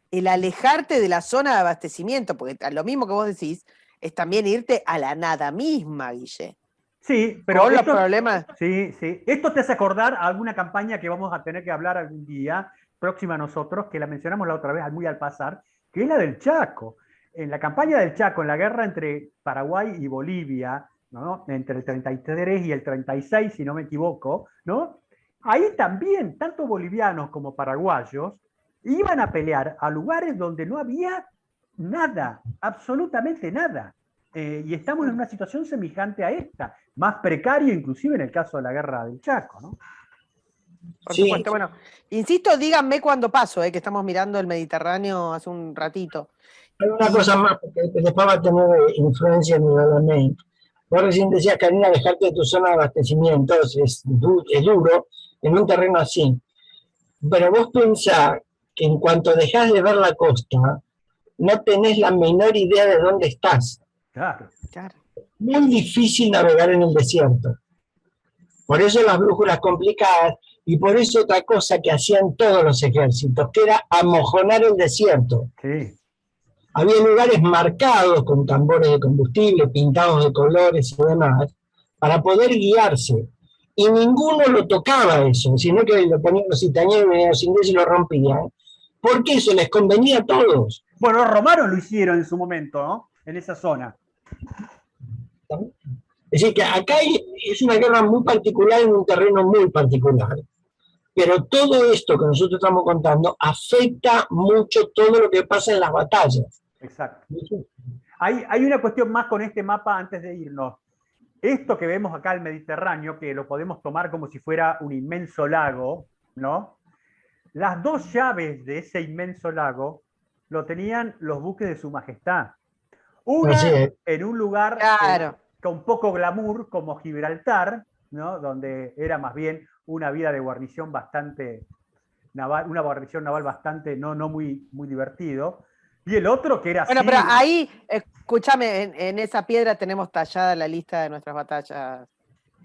Speaker 1: el alejarte de la zona de abastecimiento, porque lo mismo que vos decís, es también irte a la nada misma, Guille.
Speaker 3: Sí, pero
Speaker 1: con los problemas.
Speaker 3: Sí, sí. Esto te hace acordar a alguna campaña que vamos a tener que hablar algún día, próxima a nosotros, que la mencionamos la otra vez muy al pasar, que es la del Chaco. En la campaña del Chaco, en la guerra entre Paraguay y Bolivia, ¿no?, entre el 33 y el 36, si no me equivoco, ¿no?, ahí también, tanto bolivianos como paraguayos, iban a pelear a lugares donde no había nada, absolutamente nada. Y estamos en una situación semejante a esta, más precaria inclusive en el caso de la guerra del Chaco, ¿no?
Speaker 1: Por supuesto, bueno, insisto, díganme cuándo paso, que estamos mirando el Mediterráneo hace un ratito.
Speaker 2: Hay una cosa más, porque después va a tener influencia en el Alamén. Vos recién decías, Karina, dejarte de tu zona de abastecimiento es duro en un terreno así. Pero vos pensás que en cuanto dejás de ver la costa, no tenés la menor idea de dónde estás.
Speaker 3: Claro.
Speaker 2: Muy difícil navegar en el desierto. Por eso las brújulas complicadas, y por eso otra cosa que hacían todos los ejércitos, que era amojonar el desierto.
Speaker 3: Sí.
Speaker 2: Había lugares marcados con tambores de combustible, pintados de colores y demás, para poder guiarse. Y ninguno lo tocaba eso, sino que lo ponían los italianos y los ingleses y lo rompían, porque eso les convenía a todos.
Speaker 3: Bueno, los romanos lo hicieron en su momento, ¿no?, en esa zona.
Speaker 2: Es decir, que acá es una guerra muy particular en un terreno muy particular. Pero todo esto que nosotros estamos contando afecta mucho todo lo que pasa en las batallas.
Speaker 3: Exacto. Hay una cuestión más con este mapa antes de irnos. Esto que vemos acá, el Mediterráneo, que lo podemos tomar como si fuera un inmenso lago, ¿no? Las dos llaves de ese inmenso lago lo tenían los buques de Su Majestad. Una en un lugar
Speaker 1: claro,
Speaker 3: con poco glamour, como Gibraltar, ¿no? Donde era más bien una vida de guarnición bastante naval, una guarnición naval bastante no muy divertido. Y el otro que era
Speaker 1: bueno,
Speaker 3: así.
Speaker 1: pero ahí, escúchame, en esa piedra tenemos tallada la lista de nuestras batallas.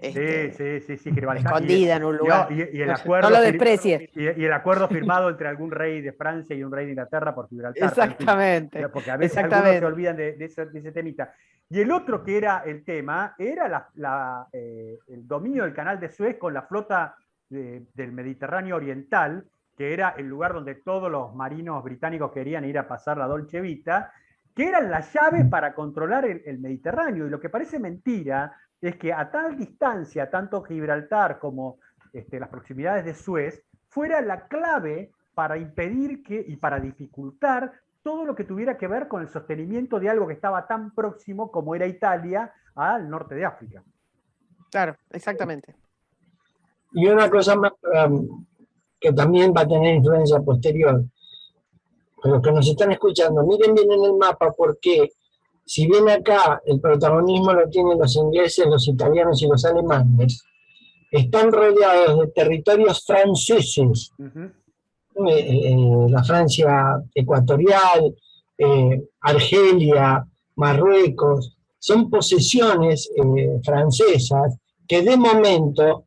Speaker 3: Sí, Gibraltar.
Speaker 1: Escondida en un lugar.
Speaker 3: Y el acuerdo,
Speaker 1: no lo desprecies.
Speaker 3: y el acuerdo firmado entre algún rey de Francia y un rey de Inglaterra por Gibraltar.
Speaker 1: Exactamente.
Speaker 3: En fin, porque a veces algunos se olvidan de ese temita. Y el otro que era el tema era el dominio del canal de Suez con la flota del Mediterráneo Oriental, que era el lugar donde todos los marinos británicos querían ir a pasar la Dolce Vita, que eran la llave para controlar el Mediterráneo. Y lo que parece mentira es que a tal distancia, tanto Gibraltar como las proximidades de Suez, fuera la clave para impedir y para dificultar todo lo que tuviera que ver con el sostenimiento de algo que estaba tan próximo como era Italia al norte de África.
Speaker 1: Claro, exactamente.
Speaker 2: Y una cosa más que también va a tener influencia posterior, los que nos están escuchando, miren bien en el mapa porque si bien acá el protagonismo lo tienen los ingleses, los italianos y los alemanes, están rodeados de territorios franceses. La Francia ecuatorial, Argelia, Marruecos, son posesiones francesas que de momento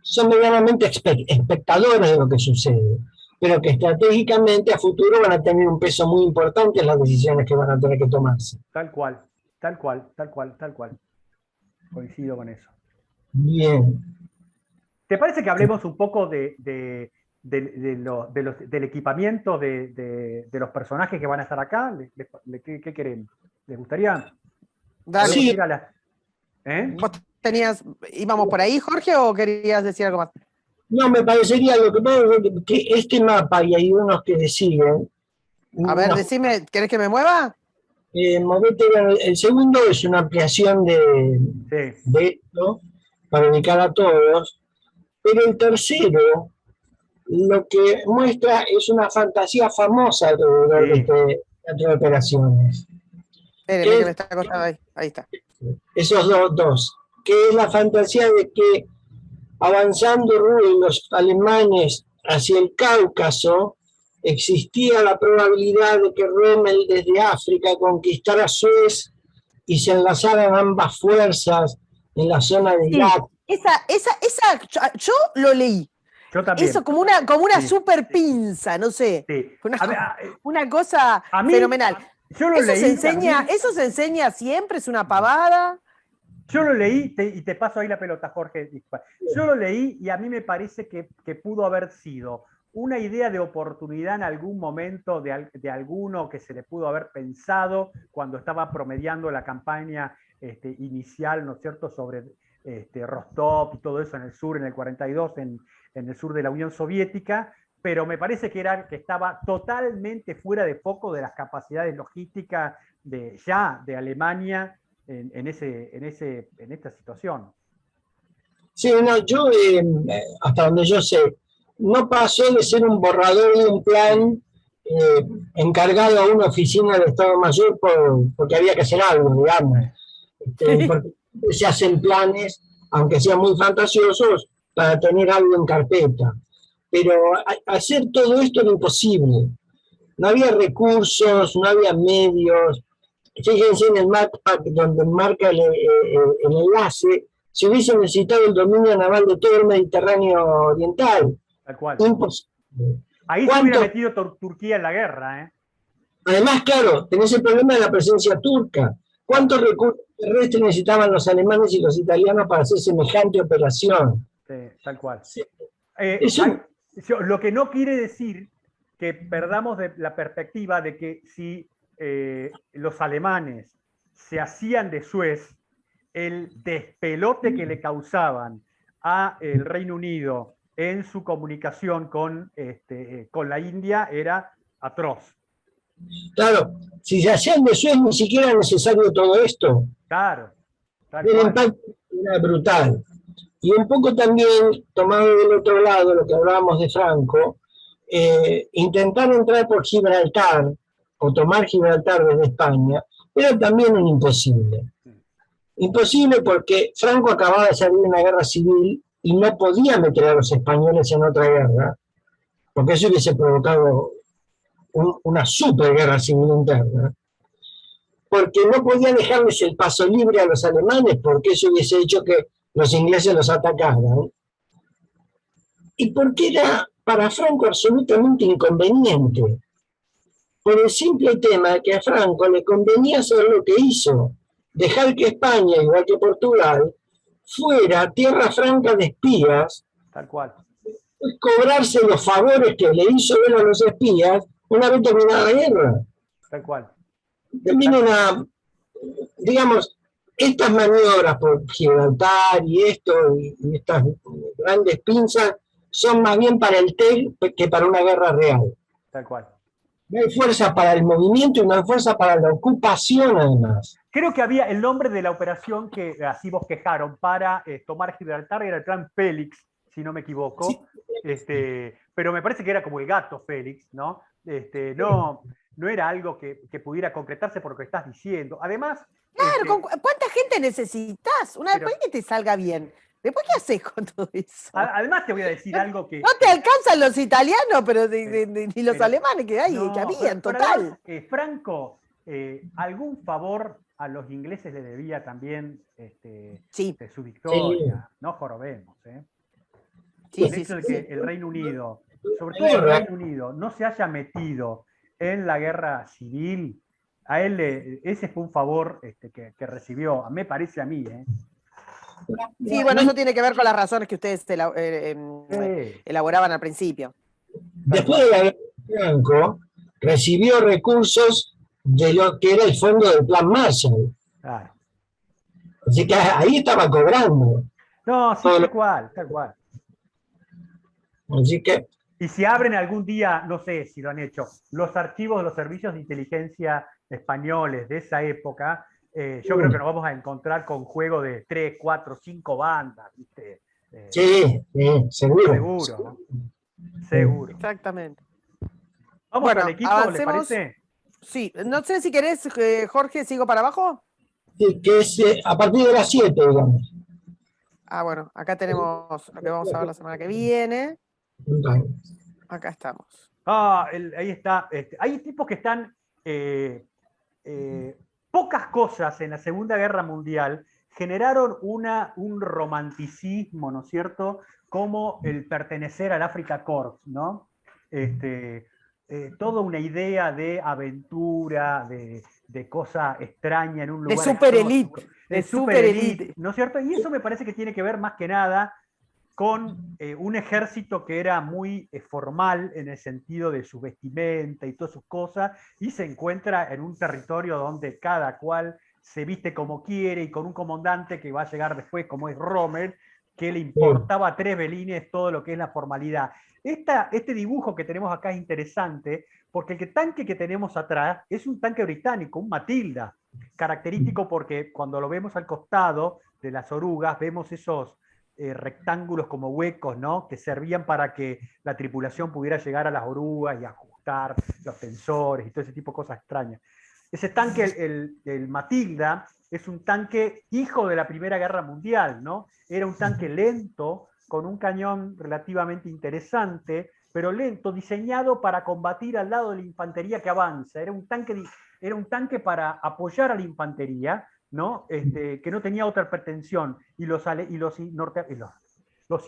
Speaker 2: son medianamente espectadores de lo que sucede, pero que estratégicamente a futuro van a tener un peso muy importante en las decisiones que van a tener que tomarse.
Speaker 3: Tal cual. Coincido con eso.
Speaker 2: Bien.
Speaker 3: ¿Te parece que hablemos un poco del equipamiento de los personajes que van a estar acá? ¿Qué queremos? ¿Les gustaría?
Speaker 1: Dale.
Speaker 2: Sí.
Speaker 1: ¿Vos íbamos por ahí, Jorge, o querías decir algo más?
Speaker 2: No, me parecería lo que pasa es que este mapa, y hay unos que le siguen.
Speaker 1: A ver, decime, ¿querés que me mueva?
Speaker 2: Movete, el segundo es una ampliación de esto, para ubicar a todos, pero el tercero lo que muestra es una fantasía famosa alrededor de este teatro de operaciones.
Speaker 1: Espérenme que me está acostado ahí. Ahí está.
Speaker 2: Esos dos, que es la fantasía de que avanzando los alemanes hacia el Cáucaso, existía la probabilidad de que Rommel desde África conquistara Suez y se enlazaran ambas fuerzas en la zona de Irak.
Speaker 1: Yo lo leí.
Speaker 3: Yo también.
Speaker 1: Eso como una super pinza, no sé.
Speaker 3: Sí.
Speaker 1: Una cosa fenomenal.
Speaker 3: Yo lo leí.
Speaker 1: ¿Eso se enseña siempre? ¿Es una pavada?
Speaker 3: Yo lo leí, y te paso ahí la pelota, Jorge. Yo lo leí y a mí me parece que pudo haber sido una idea de oportunidad en algún momento de alguno que se le pudo haber pensado cuando estaba promediando la campaña inicial, ¿no es cierto?, sobre Rostov y todo eso en el sur, en el 42, en el sur de la Unión Soviética, pero me parece que estaba totalmente fuera de foco de las capacidades logísticas de Alemania en esta situación.
Speaker 2: Sí, no, yo, hasta donde yo sé, no pasó de ser un borrador de un plan encargado a una oficina del Estado Mayor porque había que hacer algo, digamos. Porque se hacen planes, aunque sean muy fantasiosos, para tener algo en carpeta. Pero hacer todo esto era imposible. No había recursos, no había medios. Fíjense en el mapa donde marca el enlace, se hubiese necesitado el dominio naval de todo el Mediterráneo Oriental.
Speaker 3: Tal cual.
Speaker 2: Imposible.
Speaker 3: Ahí se hubiera metido Turquía en la guerra, ¿eh?
Speaker 2: Además, claro, tenés el problema de la presencia turca. ¿Cuántos recursos terrestres necesitaban los alemanes y los italianos para hacer semejante operación?
Speaker 3: Sí, tal cual.
Speaker 2: Sí.
Speaker 3: Lo que no quiere decir que perdamos la perspectiva de que si los alemanes se hacían de Suez, el despelote que le causaban a el Reino Unido en su comunicación con la India era atroz.
Speaker 2: Claro, si se hacían de Suez ni siquiera era necesario todo esto.
Speaker 3: Claro, tal
Speaker 2: El
Speaker 3: cual.
Speaker 2: impacto era brutal. Y un poco también, tomado del otro lado, lo que hablábamos de Franco, intentar entrar por Gibraltar o tomar Gibraltar desde España era también un imposible. Imposible porque Franco acababa de salir de una guerra civil y no podía meter a los españoles en otra guerra, porque eso hubiese provocado una super guerra civil interna, porque no podía dejarles el paso libre a los alemanes, porque eso hubiese hecho que los ingleses los atacaran, y porque era para Franco absolutamente inconveniente, por el simple tema de que a Franco le convenía hacer lo que hizo, dejar que España, igual que Portugal, fuera tierra franca de espías,
Speaker 3: Tal cual.
Speaker 2: cobrarse los favores que le hizo él a los espías una vez terminada la guerra.
Speaker 3: Tal cual.
Speaker 2: También digamos, estas maniobras por Gibraltar y estas grandes pinzas son más bien para el TEG que para una guerra real.
Speaker 3: Tal cual.
Speaker 2: No hay fuerza para el movimiento y no hay fuerza para la ocupación, además.
Speaker 3: Creo que había el nombre de la operación que así bosquejaron para tomar Gibraltar, era el plan Félix, si no me equivoco.
Speaker 2: Sí.
Speaker 3: Pero me parece que era como el gato Félix, ¿no? No era algo que pudiera concretarse por lo que estás diciendo. Además.
Speaker 1: Claro, ¿cuánta gente necesitas? Una vez que te salga bien. ¿Después qué haces con todo eso?
Speaker 3: Además te voy a decir algo que...
Speaker 1: No te alcanzan los italianos, pero ni los alemanes que hay, que habían, total.
Speaker 3: Además, Franco, algún favor a los ingleses le debía también
Speaker 1: Sí.
Speaker 3: de su victoria.
Speaker 2: Sí.
Speaker 3: No jorobemos.
Speaker 1: Sí,
Speaker 3: El hecho de que el Reino Unido, sobre todo el Reino Unido, no se haya metido en la guerra civil, a él ese fue un favor que recibió, me parece a mí.
Speaker 1: Sí, bueno, eso tiene que ver con las razones que ustedes elaboraban al principio.
Speaker 2: Después de la guerra de Franco, recibió recursos de lo que era el fondo del Plan Marshall.
Speaker 3: Claro.
Speaker 2: Así que ahí estaba cobrando.
Speaker 3: No, sí, tal cual, tal cual.
Speaker 2: Así que...
Speaker 3: Y si abren algún día, no sé si lo han hecho, los archivos de los servicios de inteligencia españoles de esa época, yo creo que nos vamos a encontrar con juego de 3, 4, 5 bandas, ¿viste?
Speaker 2: Sí, seguro.
Speaker 3: Seguro, ¿no? Seguro.
Speaker 1: Exactamente.
Speaker 3: Vamos
Speaker 1: Bueno,
Speaker 3: al equipo,
Speaker 1: avancemos.
Speaker 3: ¿les parece?
Speaker 1: Sí, no sé si querés, Jorge, ¿sigo para abajo?
Speaker 2: Sí, que es a partir de las 7, digamos.
Speaker 1: Ah, bueno, acá tenemos lo que vamos a ver la semana que viene. Acá estamos.
Speaker 3: Ahí está. Hay tipos que están... pocas cosas en la Segunda Guerra Mundial generaron un romanticismo, ¿no es cierto?, como el pertenecer al Afrika Korps, ¿no? Toda una idea de aventura, de cosa extraña en un lugar.
Speaker 1: De super elite.
Speaker 3: De super elite, ¿no es cierto? Y eso me parece que tiene que ver más que nada con un ejército que era muy formal en el sentido de su vestimenta y todas sus cosas, y se encuentra en un territorio donde cada cual se viste como quiere y con un comandante que va a llegar después, como es Rommel, que le importaba a 3 belines todo lo que es la formalidad. Este dibujo que tenemos acá es interesante porque el tanque que tenemos atrás es un tanque británico, un Matilda, característico porque cuando lo vemos al costado de las orugas vemos esos rectángulos como huecos, ¿no?, que servían para que la tripulación pudiera llegar a las orugas y ajustar los tensores y todo ese tipo de cosas extrañas. Ese tanque, el Matilda, es un tanque hijo de la Primera Guerra Mundial, ¿no? Era un tanque lento, con un cañón relativamente interesante, pero lento, diseñado para combatir al lado de la infantería que avanza. Era un tanque para apoyar a la infantería, ¿no? Que no tenía otra pretensión. Y los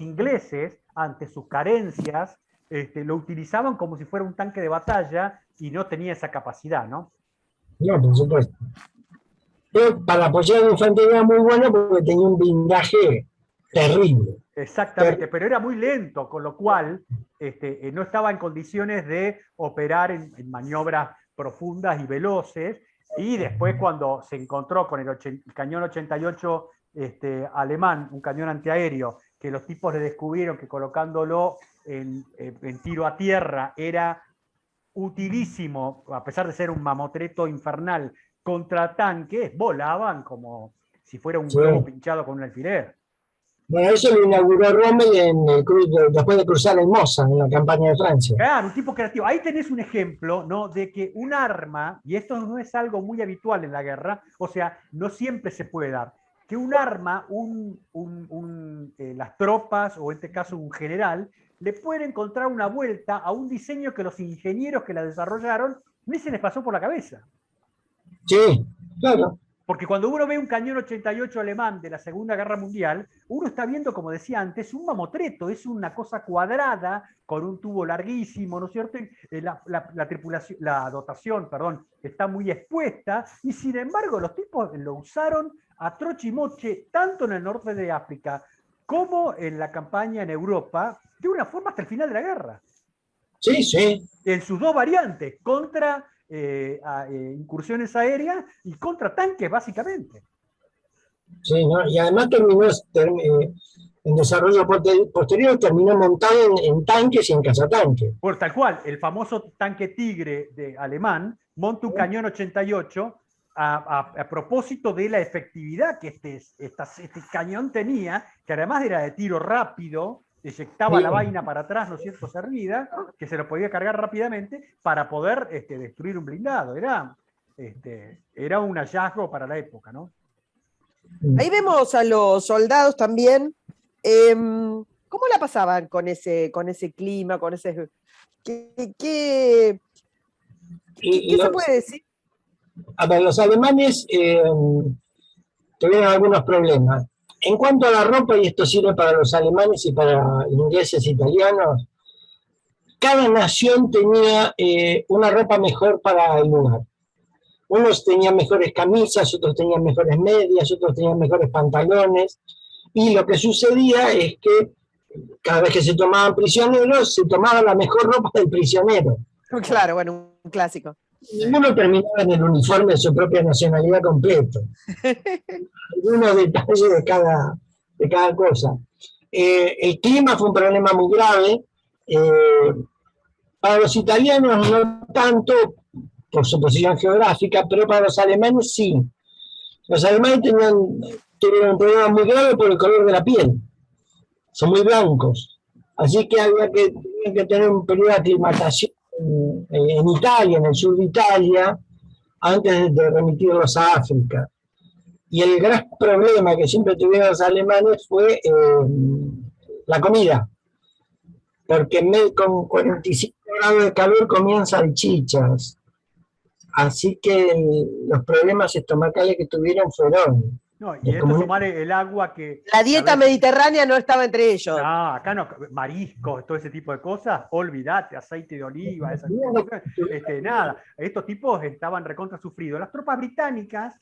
Speaker 3: ingleses, ante sus carencias, lo utilizaban como si fuera un tanque de batalla y no tenía esa capacidad, ¿no?
Speaker 2: No, por supuesto. Pero para apoyar a la infantería muy buena porque tenía un blindaje terrible.
Speaker 3: Exactamente, pero era muy lento, con lo cual no estaba en condiciones de operar en maniobras profundas y veloces. Y después cuando se encontró con el cañón 88 alemán, un cañón antiaéreo, que los tipos le descubrieron que colocándolo en tiro a tierra era utilísimo, a pesar de ser un mamotreto infernal, contra tanques, volaban como si fuera un globo pinchado con un alfiler.
Speaker 2: Bueno, eso lo inauguró Rommel después de cruzar el Mosa en la campaña de Francia.
Speaker 3: Claro, un tipo creativo. Ahí tenés un ejemplo, ¿no? De que un arma, y esto no es algo muy habitual en la guerra, o sea, no siempre se puede dar, que un arma, las tropas, o en este caso un general, le pueden encontrar una vuelta a un diseño que los ingenieros que la desarrollaron ni se les pasó por la cabeza.
Speaker 2: Sí, claro.
Speaker 3: Porque cuando uno ve un cañón 88 alemán de la Segunda Guerra Mundial, uno está viendo, como decía antes, un mamotreto, es una cosa cuadrada con un tubo larguísimo, ¿no es cierto? La dotación, perdón, está muy expuesta, y sin embargo los tipos lo usaron a troche y moche, tanto en el norte de África como en la campaña en Europa, de una forma hasta el final de la guerra.
Speaker 2: Sí, sí.
Speaker 3: En sus dos variantes, contra incursiones aéreas y contra tanques, básicamente.
Speaker 2: Sí, ¿no? Y además en desarrollo posterior terminó montado en tanques y en cazatanques.
Speaker 3: Por tal cual, el famoso tanque Tigre alemán monta un cañón 88 a propósito de la efectividad que este cañón tenía, que además era de tiro rápido, eyectaba la vaina para atrás, ¿no es cierto?, servida, que se lo podía cargar rápidamente para poder destruir un blindado. Era un hallazgo para la época, ¿no?
Speaker 1: Ahí vemos a los soldados también. ¿Cómo la pasaban con ese clima, con ese... ¿Qué se puede decir?
Speaker 2: A ver, los alemanes tuvieron algunos problemas. En cuanto a la ropa, y esto sirve para los alemanes y para ingleses e italianos, cada nación tenía una ropa mejor para el lugar. Unos tenían mejores camisas, otros tenían mejores medias, otros tenían mejores pantalones, y lo que sucedía es que cada vez que se tomaban prisioneros, se tomaba la mejor ropa del prisionero.
Speaker 1: Claro, bueno, un clásico.
Speaker 2: Ninguno terminaba en el uniforme de su propia nacionalidad completo. Algunos detalles de cada cosa. El clima fue un problema muy grave. Para los italianos no tanto por su posición geográfica, pero para los alemanes sí. Los alemanes tuvieron un problema muy grave por el color de la piel. Son muy blancos. Así que tenían que tener un periodo de aclimatación en Italia, en el sur de Italia, antes de remitirlos a África. Y el gran problema que siempre tuvieron los alemanes fue la comida, porque con 45 grados de calor comían salchichas, así que los problemas estomacales que tuvieron fueron...
Speaker 3: No, y esto sumar el agua que...
Speaker 1: La dieta mediterránea no estaba entre ellos.
Speaker 3: No, acá no, mariscos, todo ese tipo de cosas, olvídate, aceite de oliva, esas cosas, nada. Estos tipos estaban recontra sufridos. Las tropas británicas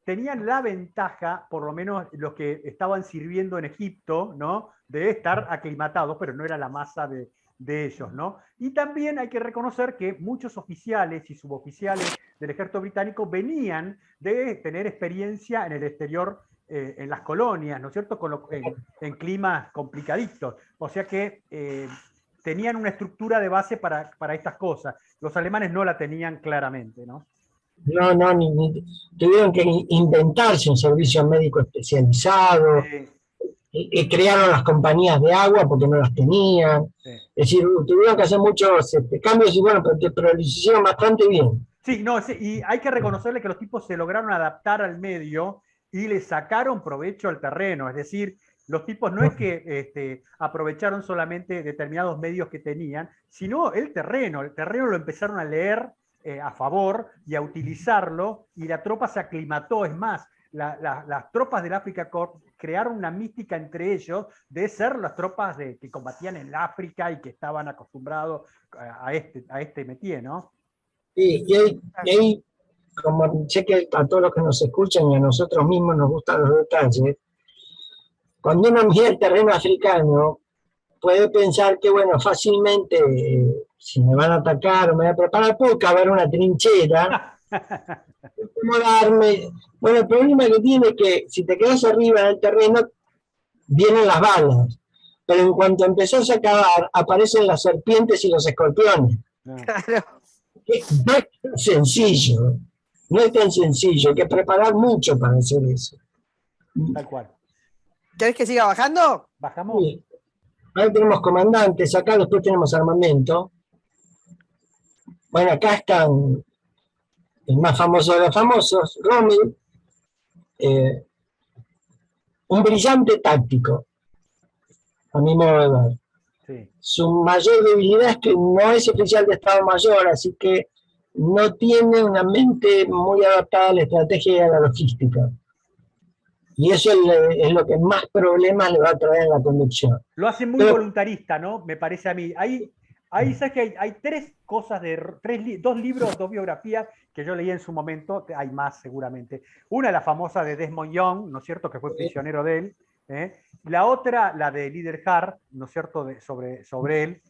Speaker 3: tenían la ventaja, por lo menos los que estaban sirviendo en Egipto, ¿no?, de estar aclimatados, pero no era la masa de ellos, ¿no? Y también hay que reconocer que muchos oficiales y suboficiales del ejército británico venían de tener experiencia en el exterior, en las colonias, ¿no es cierto?, en climas complicaditos. O sea que tenían una estructura de base para estas cosas. Los alemanes no la tenían claramente, ¿no?
Speaker 2: No, tuvieron que inventarse un servicio médico especializado. Crearon las compañías de agua porque no las tenían. Sí. Es decir, tuvieron que hacer muchos cambios y bueno, pero lo hicieron bastante bien.
Speaker 3: Sí, no, y hay que reconocerle que los tipos se lograron adaptar al medio y le sacaron provecho al terreno. Es decir, los tipos no es que aprovecharon solamente determinados medios que tenían, sino el terreno lo empezaron a leer a favor y a utilizarlo, y la tropa se aclimató. Es más, las tropas del Afrika Korps crearon una mística entre ellos de ser las tropas que combatían en el África y que estaban acostumbrados a este métier, ¿no?
Speaker 2: Sí, y ahí, como sé que a todos los que nos escuchan y a nosotros mismos nos gustan los detalles, cuando uno mira el terreno africano, puede pensar que, bueno, fácilmente, si me van a atacar o me voy a preparar, puedo cavar una trinchera, acomodarme. Bueno, el problema que tiene es que si te quedas arriba en el terreno, vienen las balas. Pero en cuanto empezás a acabar, aparecen las serpientes y los escorpiones.
Speaker 1: Claro.
Speaker 2: No es tan sencillo, no es tan sencillo, hay que preparar mucho para hacer eso.
Speaker 3: Tal cual.
Speaker 1: ¿Querés que siga bajando?
Speaker 3: ¿Bajamos?
Speaker 2: Sí. Ahora tenemos comandantes, acá después tenemos armamento. Bueno, acá están el más famoso de los famosos, Rommel, un brillante táctico, a mi modo de ver.
Speaker 3: Sí.
Speaker 2: Su mayor debilidad es que no es oficial de Estado Mayor, así que no tiene una mente muy adaptada a la estrategia y a la logística. Y eso es lo que más problemas le va a traer en la conducción.
Speaker 3: Lo hace muy
Speaker 2: Pero,
Speaker 3: voluntarista, ¿no? Me parece a mí. ¿Sabes que hay tres cosas, dos libros, dos biografías que yo leí en su momento, hay más seguramente. Una, la famosa de Desmond Young, ¿no es cierto?, que fue prisionero de él. La otra, la de Liederhart, ¿no es cierto?, sobre él.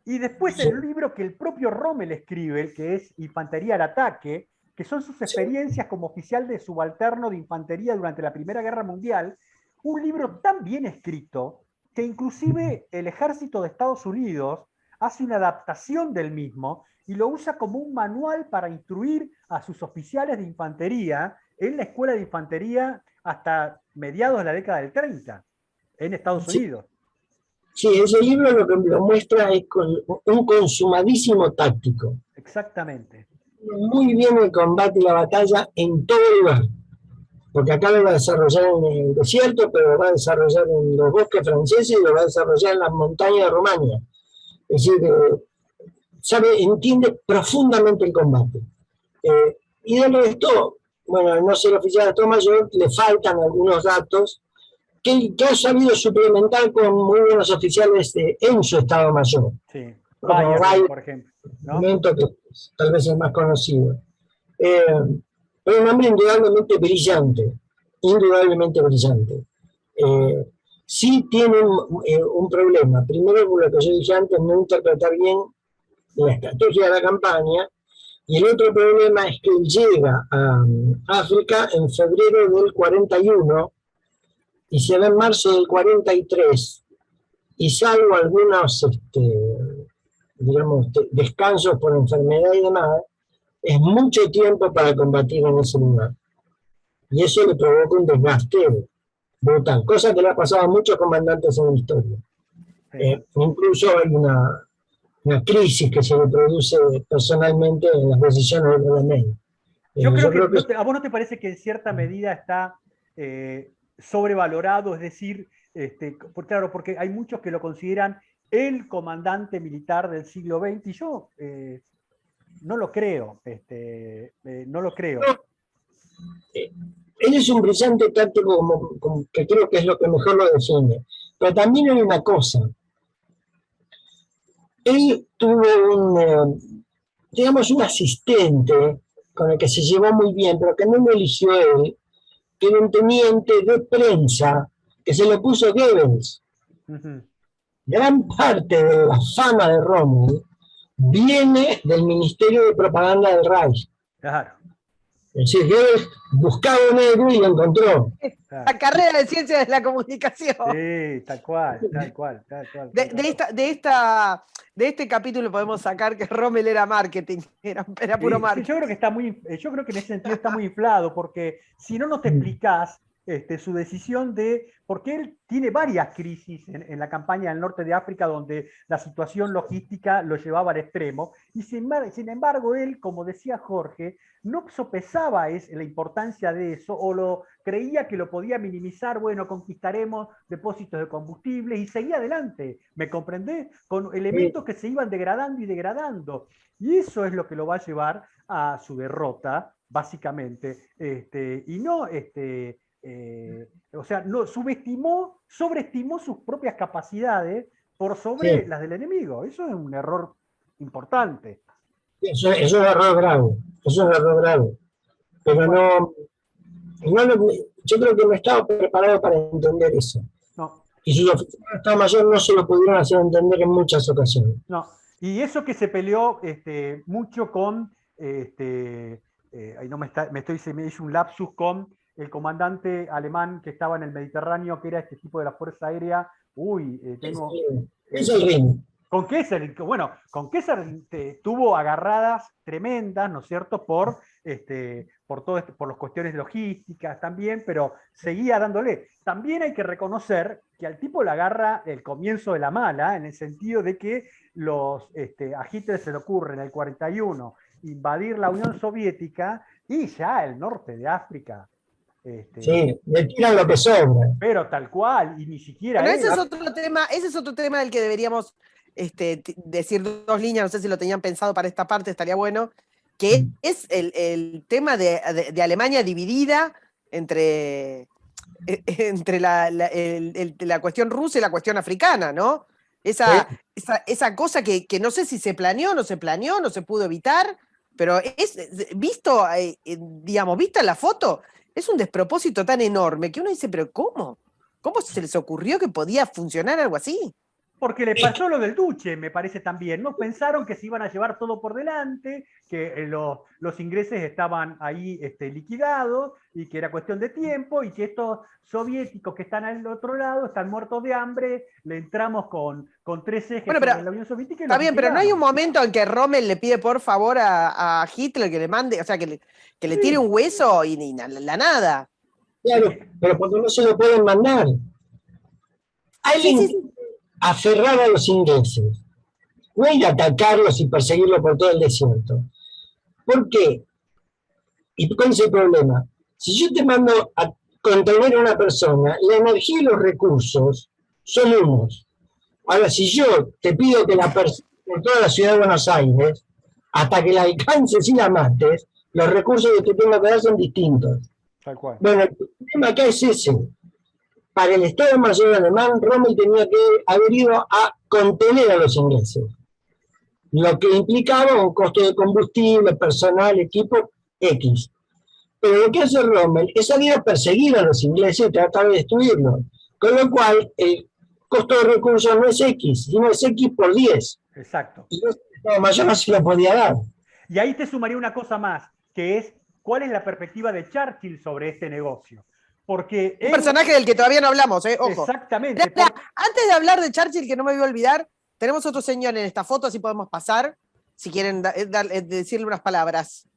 Speaker 3: Y después el libro que el propio Rommel escribe, que es Infantería al ataque, que son sus experiencias como oficial de subalterno de infantería durante la Primera Guerra Mundial, un libro tan bien escrito que inclusive el ejército de Estados Unidos hace una adaptación del mismo y lo usa como un manual para instruir a sus oficiales de infantería en la escuela de infantería hasta mediados de la década del 30 en Estados Unidos.
Speaker 2: Sí, ese libro lo que lo muestra es un consumadísimo táctico.
Speaker 3: Exactamente.
Speaker 2: Muy bien el combate y la batalla en todo lugar. Porque acá lo va a desarrollar en el desierto, pero lo va a desarrollar en los bosques franceses y lo va a desarrollar en las montañas de Rumania. Es decir, entiende profundamente el combate. Y del resto, bueno, al no ser oficial de Estado Mayor, le faltan algunos datos que ha sabido suplementar con muy buenos oficiales en su Estado Mayor.
Speaker 3: Sí,
Speaker 2: Bayern,
Speaker 3: por ejemplo, ¿no?
Speaker 2: momento que tal vez es más conocido. Pero un hombre indudablemente brillante. Sí tiene un problema. Primero, por lo que yo dije antes, no interpretar bien la estrategia de la campaña. Y el otro problema es que él llega a África en febrero del 41 y se va en marzo del 43. Y salvo algunos, digamos, descansos por enfermedad y demás, es mucho tiempo para combatir en ese lugar. Y eso le provoca un desgaste brutal, cosa que le ha pasado a muchos comandantes en la historia. Sí. Incluso hay una crisis que se le produce personalmente en las decisiones de Rommel.
Speaker 3: Yo creo que ¿a vos no te parece que en cierta medida está sobrevalorado? Es decir, claro, porque hay muchos que lo consideran el comandante militar del siglo XX y yo no lo creo, no lo creo.
Speaker 2: Él es un brillante táctico que creo que es lo que mejor lo define. Pero también hay una cosa. Él tuvo digamos, un asistente con el que se llevó muy bien, pero que no lo eligió él, que era un teniente de prensa que se lo puso Goebbels. Gran parte de la fama de Rommel viene del Ministerio de Propaganda del Reich.
Speaker 3: Claro.
Speaker 2: Es decir, Goebbels buscaba un héroe y lo encontró.
Speaker 1: La carrera de ciencias de la comunicación.
Speaker 3: Sí, tal cual.
Speaker 1: De este capítulo podemos sacar que Rommel era marketing, era puro marketing.
Speaker 3: Yo creo que en ese sentido está muy inflado, porque si no te explicás su decisión porque él tiene varias crisis en la campaña del norte de África donde la situación logística lo llevaba al extremo, y sin embargo él, como decía Jorge, no sopesaba la importancia de eso, o creía que lo podía minimizar, bueno, conquistaremos depósitos de combustible, y seguía adelante, ¿me comprendés? Con elementos que se iban degradando y degradando, y eso es lo que lo va a llevar a su derrota, básicamente, y no, o sea, sobreestimó sus propias capacidades por sobre las del enemigo. Eso es un error importante.
Speaker 2: Eso es un error grave. Pero yo creo que no estaba preparado para entender eso. No. Y sus oficiales de Estado Mayor no se lo pudieron hacer entender en muchas ocasiones.
Speaker 3: No. Y eso que se peleó mucho con, ahí no se me hizo un lapsus con el comandante alemán que estaba en el Mediterráneo, que era este tipo de la Fuerza Aérea. Uy, tengo...
Speaker 2: Es el ring.
Speaker 3: Con Kessler, bueno, con Kessler tuvo agarradas tremendas, ¿no es cierto?, por las cuestiones logísticas también, pero seguía dándole. También hay que reconocer que al tipo le agarra el comienzo de la mala, en el sentido de que a Hitler se le ocurre en el 41 invadir la Unión Soviética y ya el norte de África.
Speaker 2: Sí, le tiran lo que sobra.
Speaker 3: Pero tal cual, y ni siquiera
Speaker 1: Bueno, ese es otro tema del que deberíamos decir dos líneas, no sé si lo tenían pensado para esta parte, estaría bueno, que es el tema de Alemania dividida entre la cuestión rusa y la cuestión africana, ¿no? Esa cosa que no sé si se planeó, no se planeó, no se pudo evitar, pero visto en la foto, es un despropósito tan enorme que uno dice, pero ¿cómo? ¿Cómo se les ocurrió que podía funcionar algo así?
Speaker 3: Porque le pasó lo del Duce, me parece también. No pensaron que se iban a llevar todo por delante, que los ingleses estaban ahí liquidados y que era cuestión de tiempo y que estos soviéticos que están al otro lado están muertos de hambre, le entramos con 3 ejes
Speaker 1: bueno, pero,
Speaker 3: sobre la Unión Soviética. Y
Speaker 1: está bien, pero no hay un momento en que Rommel le pide por favor a Hitler que le mande, o sea, que le tire un hueso y la nada.
Speaker 2: Claro, pero porque no se lo pueden mandar. Alguien aferrar a los ingleses, no ir a atacarlos y perseguirlos por todo el desierto. ¿Por qué? ¿Y cuál es el problema? Si yo te mando a contener a una persona, la energía y los recursos son unos. Ahora, si yo te pido que la persigas por toda la ciudad de Buenos Aires, hasta que la alcances y la mates, los recursos que te tengo que dar son distintos.
Speaker 3: Tal cual.
Speaker 2: Bueno, el problema acá es ese. Para el Estado Mayor alemán, Rommel tenía que haber ido a contener a los ingleses, lo que implicaba un costo de combustible, personal, equipo, X. Pero lo que hace Rommel es salir a perseguir a los ingleses y tratar de destruirlos, con lo cual el costo de recursos no es X, sino es X por 10.
Speaker 3: Exacto.
Speaker 2: Y el Estado Mayor no se lo podía dar.
Speaker 3: Y ahí te sumaría una cosa más, que es cuál es la perspectiva de Churchill sobre este negocio. Porque
Speaker 1: un personaje del que todavía no hablamos, ojo.
Speaker 3: Exactamente.
Speaker 1: Antes de hablar de Churchill, que no me voy a olvidar, tenemos otro señor en esta foto, así podemos pasar, si quieren decirle unas palabras.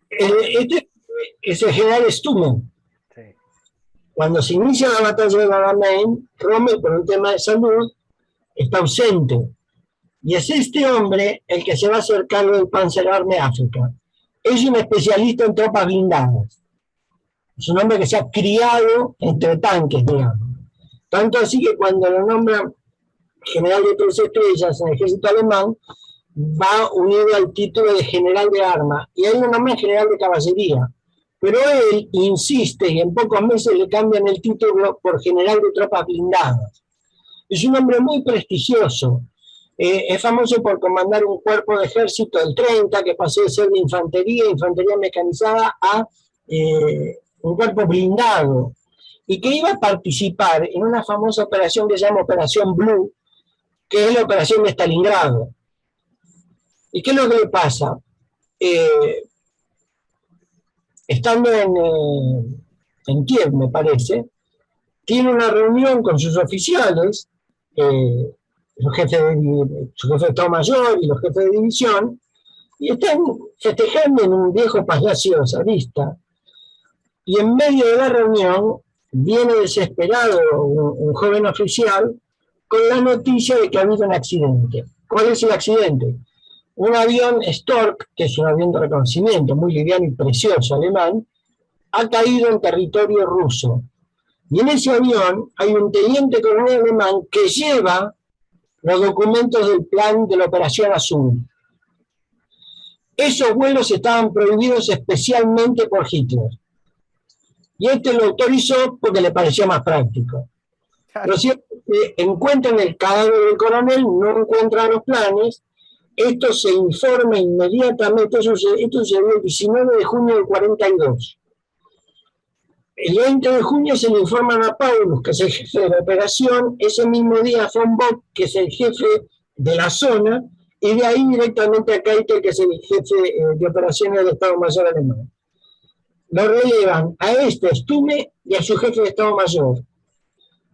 Speaker 2: Este es el general Stumme.
Speaker 3: Sí.
Speaker 2: Cuando se inicia la batalla de Alamein, Rommel, por un tema de salud, está ausente. Y es este hombre el que se va a hacer cargo del Panzerarmee África. Es un especialista en tropas blindadas. Es un hombre que se ha criado entre tanques, digamos. Tanto así que cuando lo nombran general de 3 estrellas en el ejército alemán, va unido al título de general de armas. Y él lo nombran general de caballería. Pero él insiste y en pocos meses le cambian el título por general de tropas blindadas. Es un hombre muy prestigioso. Es famoso por comandar un cuerpo de ejército del 30, que pasó de ser de infantería mecanizada, a un cuerpo blindado, y que iba a participar en una famosa operación que se llama Operación Blue, que es la operación de Stalingrado. ¿Y qué es lo que le pasa? Estando en Kiev, me parece, tiene una reunión con sus oficiales, su jefe de Estado Mayor y los jefes de división, y están festejando en un viejo palacio zarista. Y en medio de la reunión viene desesperado un joven oficial con la noticia de que ha habido un accidente. ¿Cuál es el accidente? Un avión Stork, que es un avión de reconocimiento muy liviano y precioso alemán, ha caído en territorio ruso. Y en ese avión hay un teniente coronel alemán que lleva los documentos del plan de la Operación Azul. Esos vuelos estaban prohibidos especialmente por Hitler. Y lo autorizó porque le pareció más práctico. Lo cierto es que encuentran el cadáver del coronel, no encuentran los planes. Esto se informa inmediatamente. Esto sucedió el 19 de junio del 42. El 20 de junio se le informan a Paulus, que es el jefe de la operación. Ese mismo día von Bock, que es el jefe de la zona, y de ahí directamente a Keitel, que es el jefe de operaciones del Estado Mayor alemán. lo relevan a Stume y a su jefe de Estado Mayor.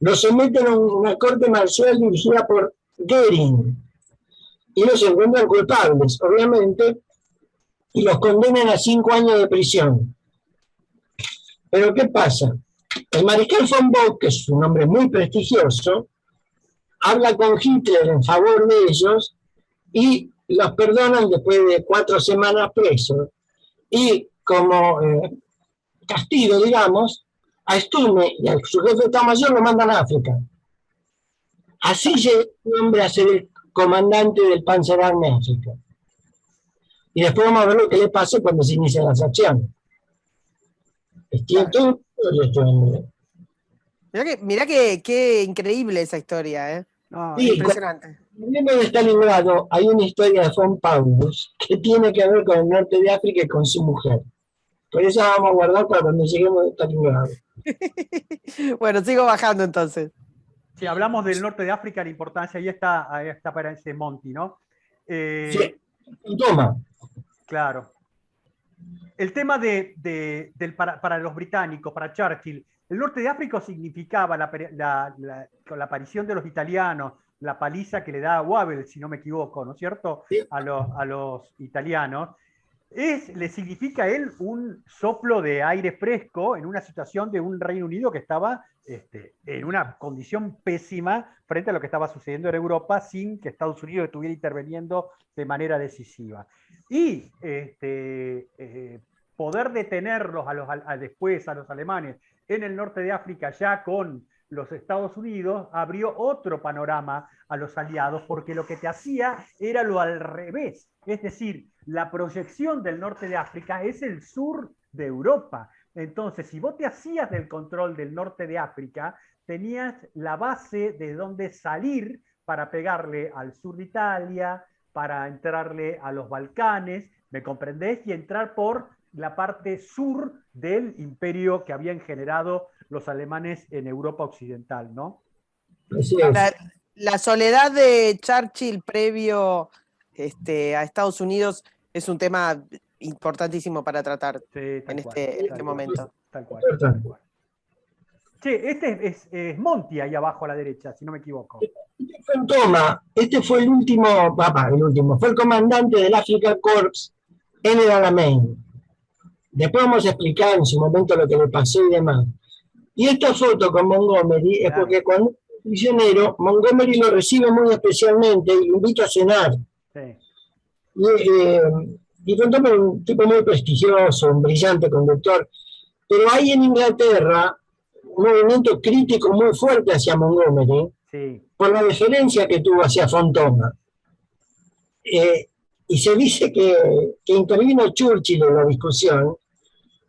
Speaker 2: Lo someten a una corte marcial dirigida por Goering y los encuentran culpables, obviamente, y los condenan a 5 años de prisión. Pero ¿qué pasa? El mariscal von Bock, que es un hombre muy prestigioso, habla con Hitler en favor de ellos y los perdonan después de 4 semanas presos. Y como castigo, digamos, a Stumme y a su jefe de Estado Mayor lo mandan a África. Así llega un hombre a ser el comandante del Panzerarmee África. Y después vamos a ver lo que le pasa cuando se inician las acciones. Tiene todo este hombre.
Speaker 1: Mirá que qué increíble esa historia, ¿eh?
Speaker 3: No,
Speaker 2: Sí,
Speaker 1: Impresionante.
Speaker 2: Volviendo de Stalingrado, hay una historia de von Paulus que tiene que ver con el norte de África y con su mujer. Por eso vamos a guardar para cuando lleguemos a Stalingrado.
Speaker 1: Bueno, sigo bajando entonces.
Speaker 3: si hablamos del norte de África, la importancia, ahí está para ese Monti, ¿no?
Speaker 2: Sí, toma.
Speaker 3: Claro. El tema para los británicos, para Churchill, el norte de África significaba con la aparición de los italianos, la paliza que le da a Wavell, si no me equivoco, ¿no es cierto?,
Speaker 2: Sí.
Speaker 3: a los italianos, le significa a él un soplo de aire fresco en una situación de un Reino Unido que estaba en una condición pésima frente a lo que estaba sucediendo en Europa sin que Estados Unidos estuviera interviniendo de manera decisiva. Y poder detenerlos después a los alemanes en el norte de África ya con los Estados Unidos abrió otro panorama a los aliados, porque lo que te hacía era lo al revés, es decir, la proyección del norte de África es el sur de Europa. Entonces, si vos te hacías del control del norte de África, tenías la base de donde salir para pegarle al sur de Italia, para entrarle a los Balcanes, ¿me comprendés? Y entrar por la parte sur del imperio que habían generado los alemanes en Europa occidental, ¿no?
Speaker 2: Así es.
Speaker 1: La soledad de Churchill previo a Estados Unidos es un tema importantísimo para tratar
Speaker 3: Sí,
Speaker 1: en
Speaker 3: cual,
Speaker 1: este momento.
Speaker 3: Tal cual. Che, este es Monti ahí abajo a la derecha, si no me equivoco.
Speaker 2: Este fue en Toma. Este fue el último, fue el comandante del Africa Corps en el Alamein. Después vamos a explicar en su momento lo que le pasó y demás. Y esta foto con Montgomery es porque cuando es prisionero, Montgomery lo recibe muy especialmente y lo invita a cenar.
Speaker 3: Sí.
Speaker 2: Y Montgomery es un tipo muy prestigioso, un brillante conductor. Pero hay en Inglaterra un movimiento crítico muy fuerte hacia Montgomery,
Speaker 3: Sí.
Speaker 2: por la deferencia que tuvo hacia Fontoma. Y se dice que intervino Churchill en la discusión,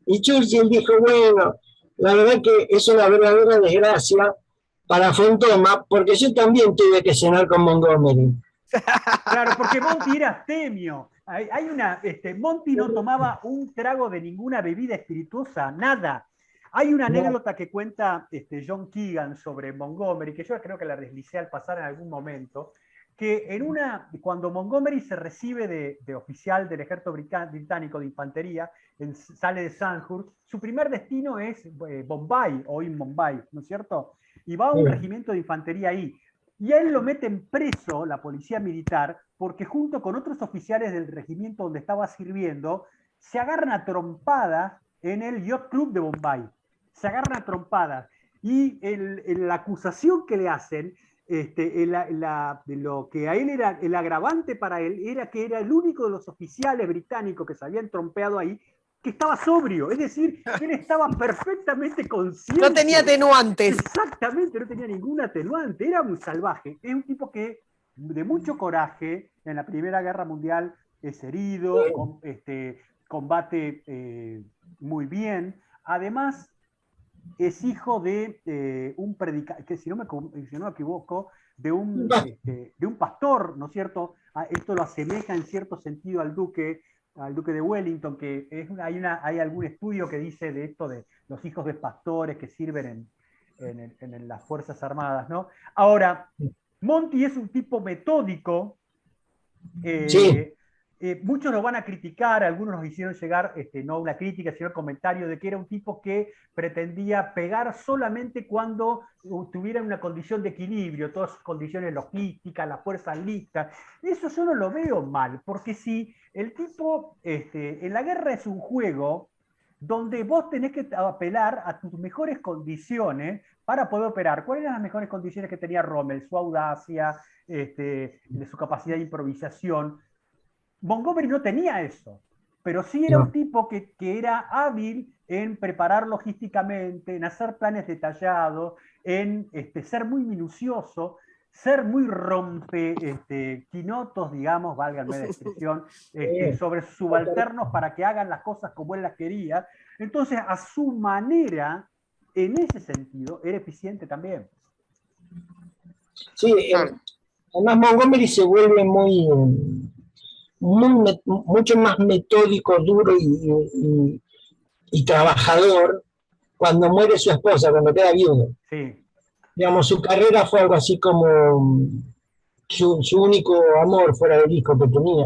Speaker 2: y Churchill dijo, bueno, la verdad que es una verdadera desgracia para Fontoma, porque yo también tuve que cenar con Montgomery.
Speaker 3: Claro, porque Monti era abstemio. Monti no tomaba un trago de ninguna bebida espirituosa, nada. Hay una anécdota que cuenta John Keegan sobre Montgomery, que yo creo que la deslicé al pasar en algún momento, que cuando Montgomery se recibe de oficial del ejército británico de infantería, sale de Sandhurst, su primer destino es Bombay, hoy Mumbai, ¿no es cierto? Y va a un regimiento de infantería ahí. Y a él lo meten preso, la policía militar, porque junto con otros oficiales del regimiento donde estaba sirviendo, se agarran a trompadas en el Yacht Club de Bombay. Se agarran a trompadas. Y la acusación que le hacen, lo que a él era el agravante para él, era que era el único de los oficiales británicos que se habían trompeado ahí que estaba sobrio, es decir, él estaba perfectamente consciente.
Speaker 1: No tenía atenuantes.
Speaker 3: Exactamente, no tenía ningún atenuante, era un salvaje. Es un tipo que, de mucho coraje, en la Primera Guerra Mundial es herido, combate muy bien. Además, es hijo de un predicador, que si no me equivoco, de un pastor, ¿no es cierto? Esto lo asemeja en cierto sentido al duque de Wellington, que hay algún estudio que dice de esto de los hijos de pastores que sirven en las Fuerzas Armadas, ¿no? Ahora, Monti es un tipo metódico,
Speaker 2: Sí.
Speaker 3: muchos lo van a criticar, algunos nos hicieron llegar, no una crítica, sino el comentario de que era un tipo que pretendía pegar solamente cuando tuviera una condición de equilibrio, todas sus condiciones logísticas, la fuerza lista. Eso yo no lo veo mal, porque si el tipo, en la guerra es un juego donde vos tenés que apelar a tus mejores condiciones para poder operar. ¿Cuáles eran las mejores condiciones que tenía Rommel? Su audacia, su capacidad de improvisación. Montgomery no tenía eso, pero sí era un tipo que era hábil en preparar logísticamente, en hacer planes detallados, en ser muy minucioso, ser muy quinotos, digamos, válganme la expresión, sobre sus subalternos para que hagan las cosas como él las quería. Entonces, a su manera, en ese sentido, era eficiente también.
Speaker 2: Sí, además Montgomery se vuelve mucho más metódico, duro y trabajador cuando muere su esposa, cuando queda viudo.
Speaker 3: Sí.
Speaker 2: Digamos, su carrera fue algo así como su único amor fuera del hijo que tenía.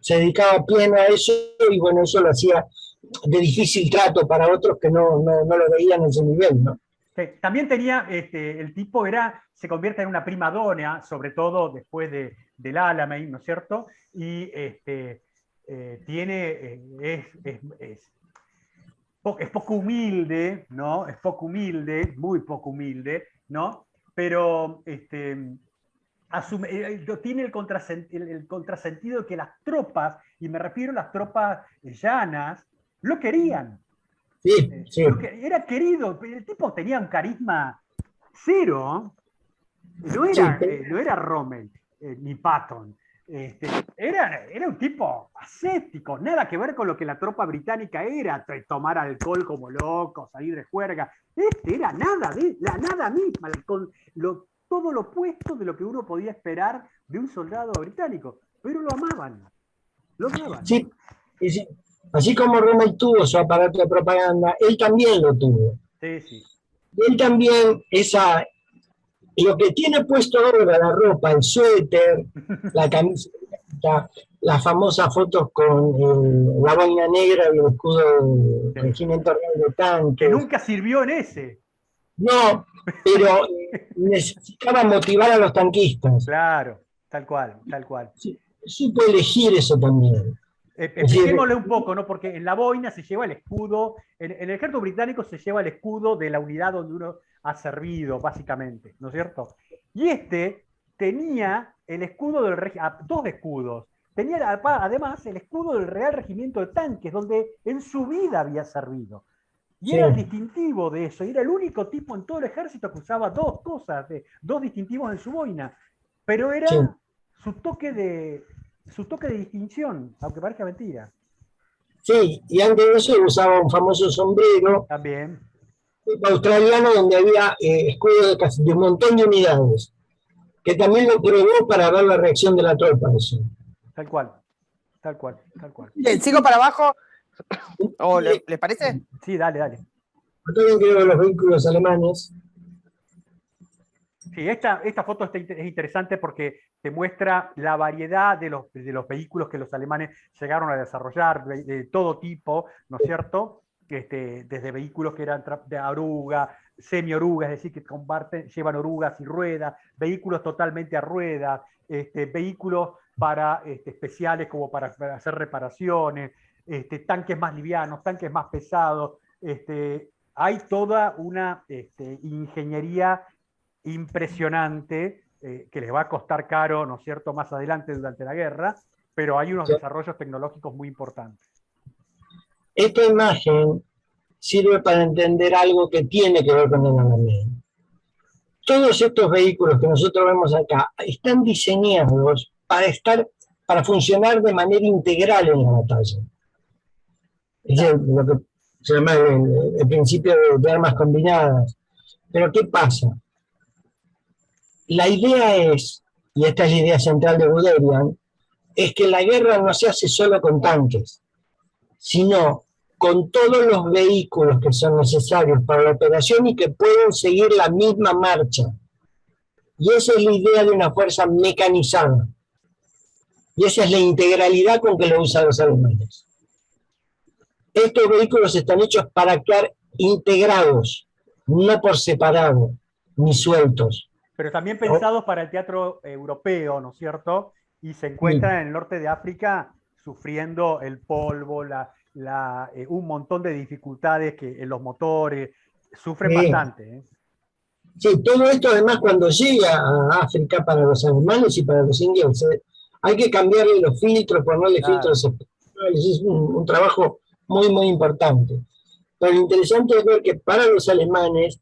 Speaker 2: Se dedicaba pleno a eso y bueno, eso lo hacía de difícil trato para otros que no lo veían en ese nivel, ¿no?
Speaker 3: Sí. También tenía, el tipo se convierte en una prima donna, sobre todo después del Alamein, ¿no es cierto? Y es poco humilde, ¿no? Es poco humilde, muy poco humilde, ¿no? Pero tiene el contrasentido de que las tropas, y me refiero a las tropas llanas, lo querían.
Speaker 2: Sí, sí.
Speaker 3: Era querido, el tipo tenía un carisma cero, no era Rommel ni Patton. Era un tipo ascético, nada que ver con lo que la tropa británica era, tomar alcohol como loco, salir de juerga. Era la nada misma, todo lo opuesto de lo que uno podía esperar de un soldado británico, pero lo amaban.
Speaker 2: Sí, sí. Así como Rommel tuvo su aparato de propaganda, él también lo tuvo.
Speaker 3: Sí, sí.
Speaker 2: Él también, lo que tiene puesto ahora, la ropa, el suéter, la camiseta, las famosas fotos con la boina negra y el escudo del Regimiento Real de Tanques.
Speaker 3: Que nunca sirvió en ese.
Speaker 2: No, pero necesitaba motivar a los tanquistas.
Speaker 3: Claro, tal cual.
Speaker 2: Sí, supo elegir eso también.
Speaker 3: Expliquémosle un poco, ¿no? Porque en la boina se lleva el escudo, en el ejército británico se lleva el escudo de la unidad donde uno ha servido, básicamente, ¿no es cierto? Y tenía el escudo dos escudos. Tenía además el escudo del Real Regimiento de Tanques, donde en su vida había servido. Y era el distintivo de eso, y era el único tipo en todo el ejército que usaba dos distintivos en su boina. Pero era su toque de distinción, aunque parezca mentira.
Speaker 2: Sí, y antes de eso usaba un famoso sombrero
Speaker 3: también
Speaker 2: australiano donde había escudos de un montón de unidades, que también lo probó para ver la reacción de la tropa. Eso.
Speaker 3: Tal cual.
Speaker 1: Bien, ¿sigo para abajo? ¿O les parece?
Speaker 3: Sí, dale.
Speaker 2: Yo también creo que los vehículos alemanes.
Speaker 3: Sí, esta foto es interesante porque te muestra la variedad de los vehículos que los alemanes llegaron a desarrollar, de todo tipo, ¿no es cierto? Desde vehículos que eran de oruga, semi-oruga, es decir, que llevan orugas y ruedas, vehículos totalmente a ruedas, vehículos especiales como para hacer reparaciones, tanques más livianos, tanques más pesados. Hay toda una ingeniería impresionante que les va a costar caro, ¿no es cierto?, más adelante durante la guerra, pero hay unos desarrollos tecnológicos muy importantes.
Speaker 2: Esta imagen sirve para entender algo que tiene que ver con el alamén. Todos estos vehículos que nosotros vemos acá están diseñados para funcionar de manera integral en la batalla. Es lo que se llama el principio de armas combinadas. Pero ¿qué pasa? La idea es, y esta es la idea central de Guderian, es que la guerra no se hace solo con tanques, sino con todos los vehículos que son necesarios para la operación y que pueden seguir la misma marcha. Y esa es la idea de una fuerza mecanizada. Y esa es la integralidad con que lo usan los alemanes. Estos vehículos están hechos para quedar integrados, no por separado, ni sueltos.
Speaker 3: Pero también pensados para el teatro europeo, ¿no es cierto? Y se encuentran en el norte de África sufriendo el polvo, un montón de dificultades que en los motores sufren bastante. ¿Eh?
Speaker 2: Sí, todo esto además cuando llega a África para los alemanes y para los ingleses, hay que cambiarle los filtros, ponerle filtros especiales, es un trabajo muy, muy importante. Pero lo interesante es ver que para los alemanes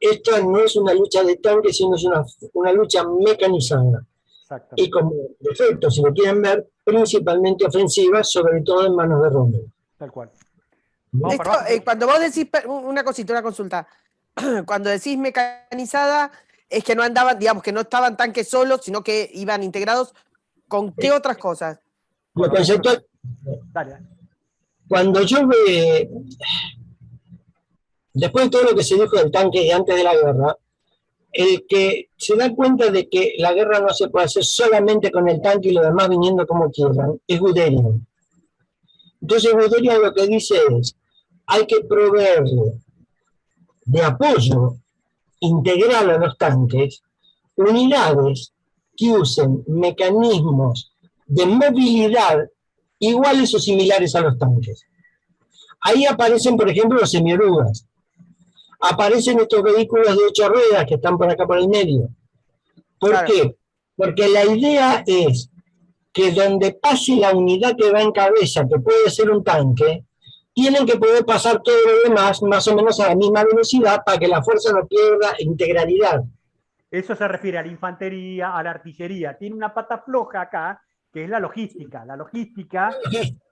Speaker 2: esta no es una lucha de tanques, sino es una lucha mecanizada. Y como defecto, si lo quieren ver, principalmente ofensiva, sobre todo en manos de Rommel.
Speaker 3: Tal cual.
Speaker 1: Esto, cuando vos decís, una cosita, una consulta, cuando decís mecanizada, es que no andaban, digamos, que no estaban tanques solos, sino que iban integrados con qué otras cosas.
Speaker 2: Lo conceptual, cuando yo ve, después de todo lo que se dijo del tanque antes de la guerra, el que se da cuenta de que la guerra no se puede hacer solamente con el tanque y los demás viniendo como quieran, es Guderian. Entonces Guderian lo que dice es, hay que proveerle de apoyo integral a los tanques, unidades que usen mecanismos de movilidad iguales o similares a los tanques. Ahí aparecen, por ejemplo, los semiorugas. Aparecen estos vehículos de 8 ruedas que están por acá por el medio. ¿Por qué? Porque la idea es que donde pase la unidad que va en cabeza, que puede ser un tanque, tienen que poder pasar todo lo demás más o menos a la misma velocidad para que la fuerza no pierda integralidad.
Speaker 3: Eso se refiere a la infantería, a la artillería. Tiene una pata floja acá, que es la logística. La logística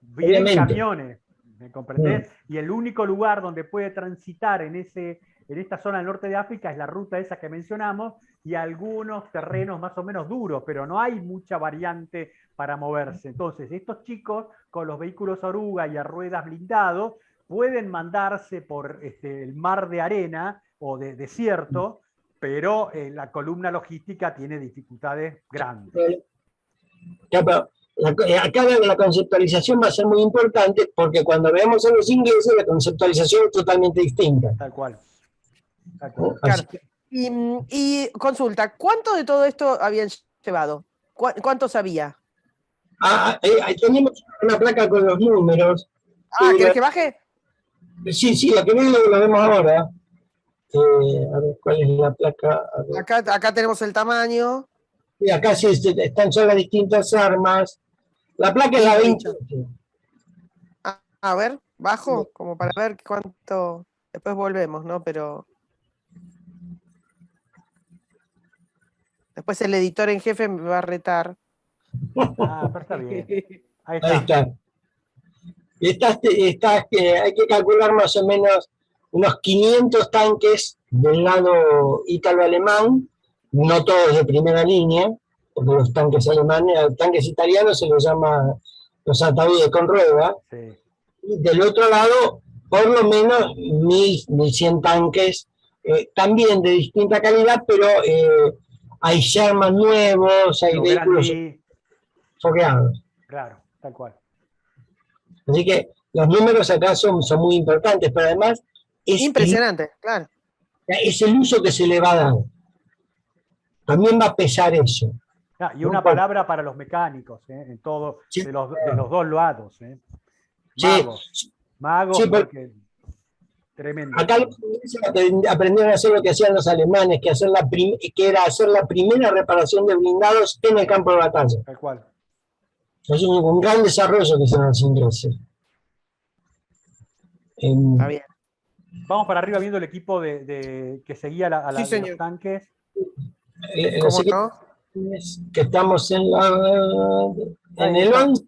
Speaker 3: viene en camiones, ¿me comprendés? Y el único lugar donde puede transitar en esta zona del norte de África es la ruta esa que mencionamos y algunos terrenos más o menos duros, pero no hay mucha variante para moverse. Entonces, estos chicos con los vehículos oruga y a ruedas blindados pueden mandarse por el mar de arena o de desierto, pero la columna logística tiene dificultades grandes.
Speaker 2: Acá la conceptualización va a ser muy importante porque cuando veamos a los ingleses la conceptualización es totalmente distinta.
Speaker 3: Tal cual.
Speaker 1: Claro. Y consulta, ¿cuánto de todo esto habían llevado? ¿Cuánto sabía?
Speaker 2: Tenemos una placa con los números.
Speaker 1: ¿Querés que baje?
Speaker 2: Sí, la que la vemos ahora. A ver, ¿cuál es la placa?
Speaker 1: Acá tenemos el tamaño.
Speaker 2: Y acá sí están son las distintas armas. La placa es la 20.
Speaker 1: A ver, bajo, como para ver cuánto. Después volvemos, ¿no? Pero. Después el editor en jefe me va a retar.
Speaker 3: Pero está bien. Ahí está.
Speaker 2: Hay que calcular más o menos unos 500 tanques del lado ítalo-alemán, no todos de primera línea, porque los tanques alemanes, los tanques italianos se los llama los ataúdes con rueda. Sí. Y del otro lado, por lo menos 1.100 tanques, también de distinta calidad, pero hay Sherman nuevos, hay vehículos fogueados.
Speaker 3: Claro, tal cual.
Speaker 2: Así que los números acá son muy importantes, pero además es
Speaker 1: impresionante, claro.
Speaker 2: Es el uso que se le va a dar. También va a pesar eso.
Speaker 3: Y una palabra para los mecánicos, en todo, sí, de los dos lados. Magos. Sí. Magos, sí, porque tremendo.
Speaker 2: Acá los ingleses aprendieron a hacer lo que hacían los alemanes, que era hacer la primera reparación de blindados en el campo de batalla.
Speaker 3: Tal cual.
Speaker 2: Es un gran desarrollo que hicieron los ingleses.
Speaker 1: Está bien.
Speaker 3: Vamos para arriba viendo el equipo que seguía a los tanques.
Speaker 1: ¿Cómo no?
Speaker 2: Que estamos en el 11.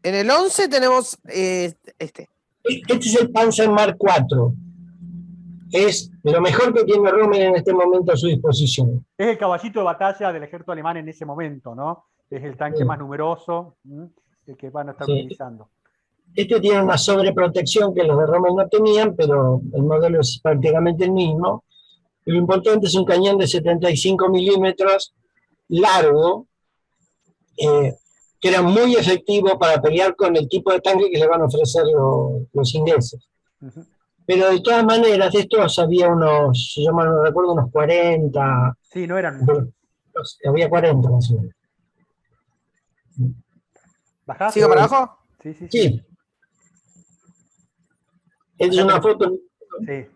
Speaker 1: En el 11 tenemos
Speaker 2: Este es el Panzermark IV. Es lo mejor que tiene Rommel en este momento a su disposición.
Speaker 3: Es el caballito de batalla del ejército alemán en ese momento, ¿no? Es el tanque más numeroso, el que van a estar utilizando.
Speaker 2: Este tiene una sobreprotección que los de Rommel no tenían, pero el modelo es prácticamente el mismo. Lo importante es un cañón de 75 milímetros largo, que era muy efectivo para pelear con el tipo de tanque que le van a ofrecer los ingleses.
Speaker 3: Ujú.
Speaker 2: Pero de todas maneras, de estos había unos, si yo mal no recuerdo, unos 40,
Speaker 3: Sí, no eran muchos.
Speaker 2: había 40 más o menos.
Speaker 3: ¿Bajás?
Speaker 1: ¿Sigo para abajo?
Speaker 3: Sí, sí, sí.
Speaker 2: Sí, esta es
Speaker 3: Acá
Speaker 2: una
Speaker 3: tenemos.
Speaker 2: foto.
Speaker 3: Sí.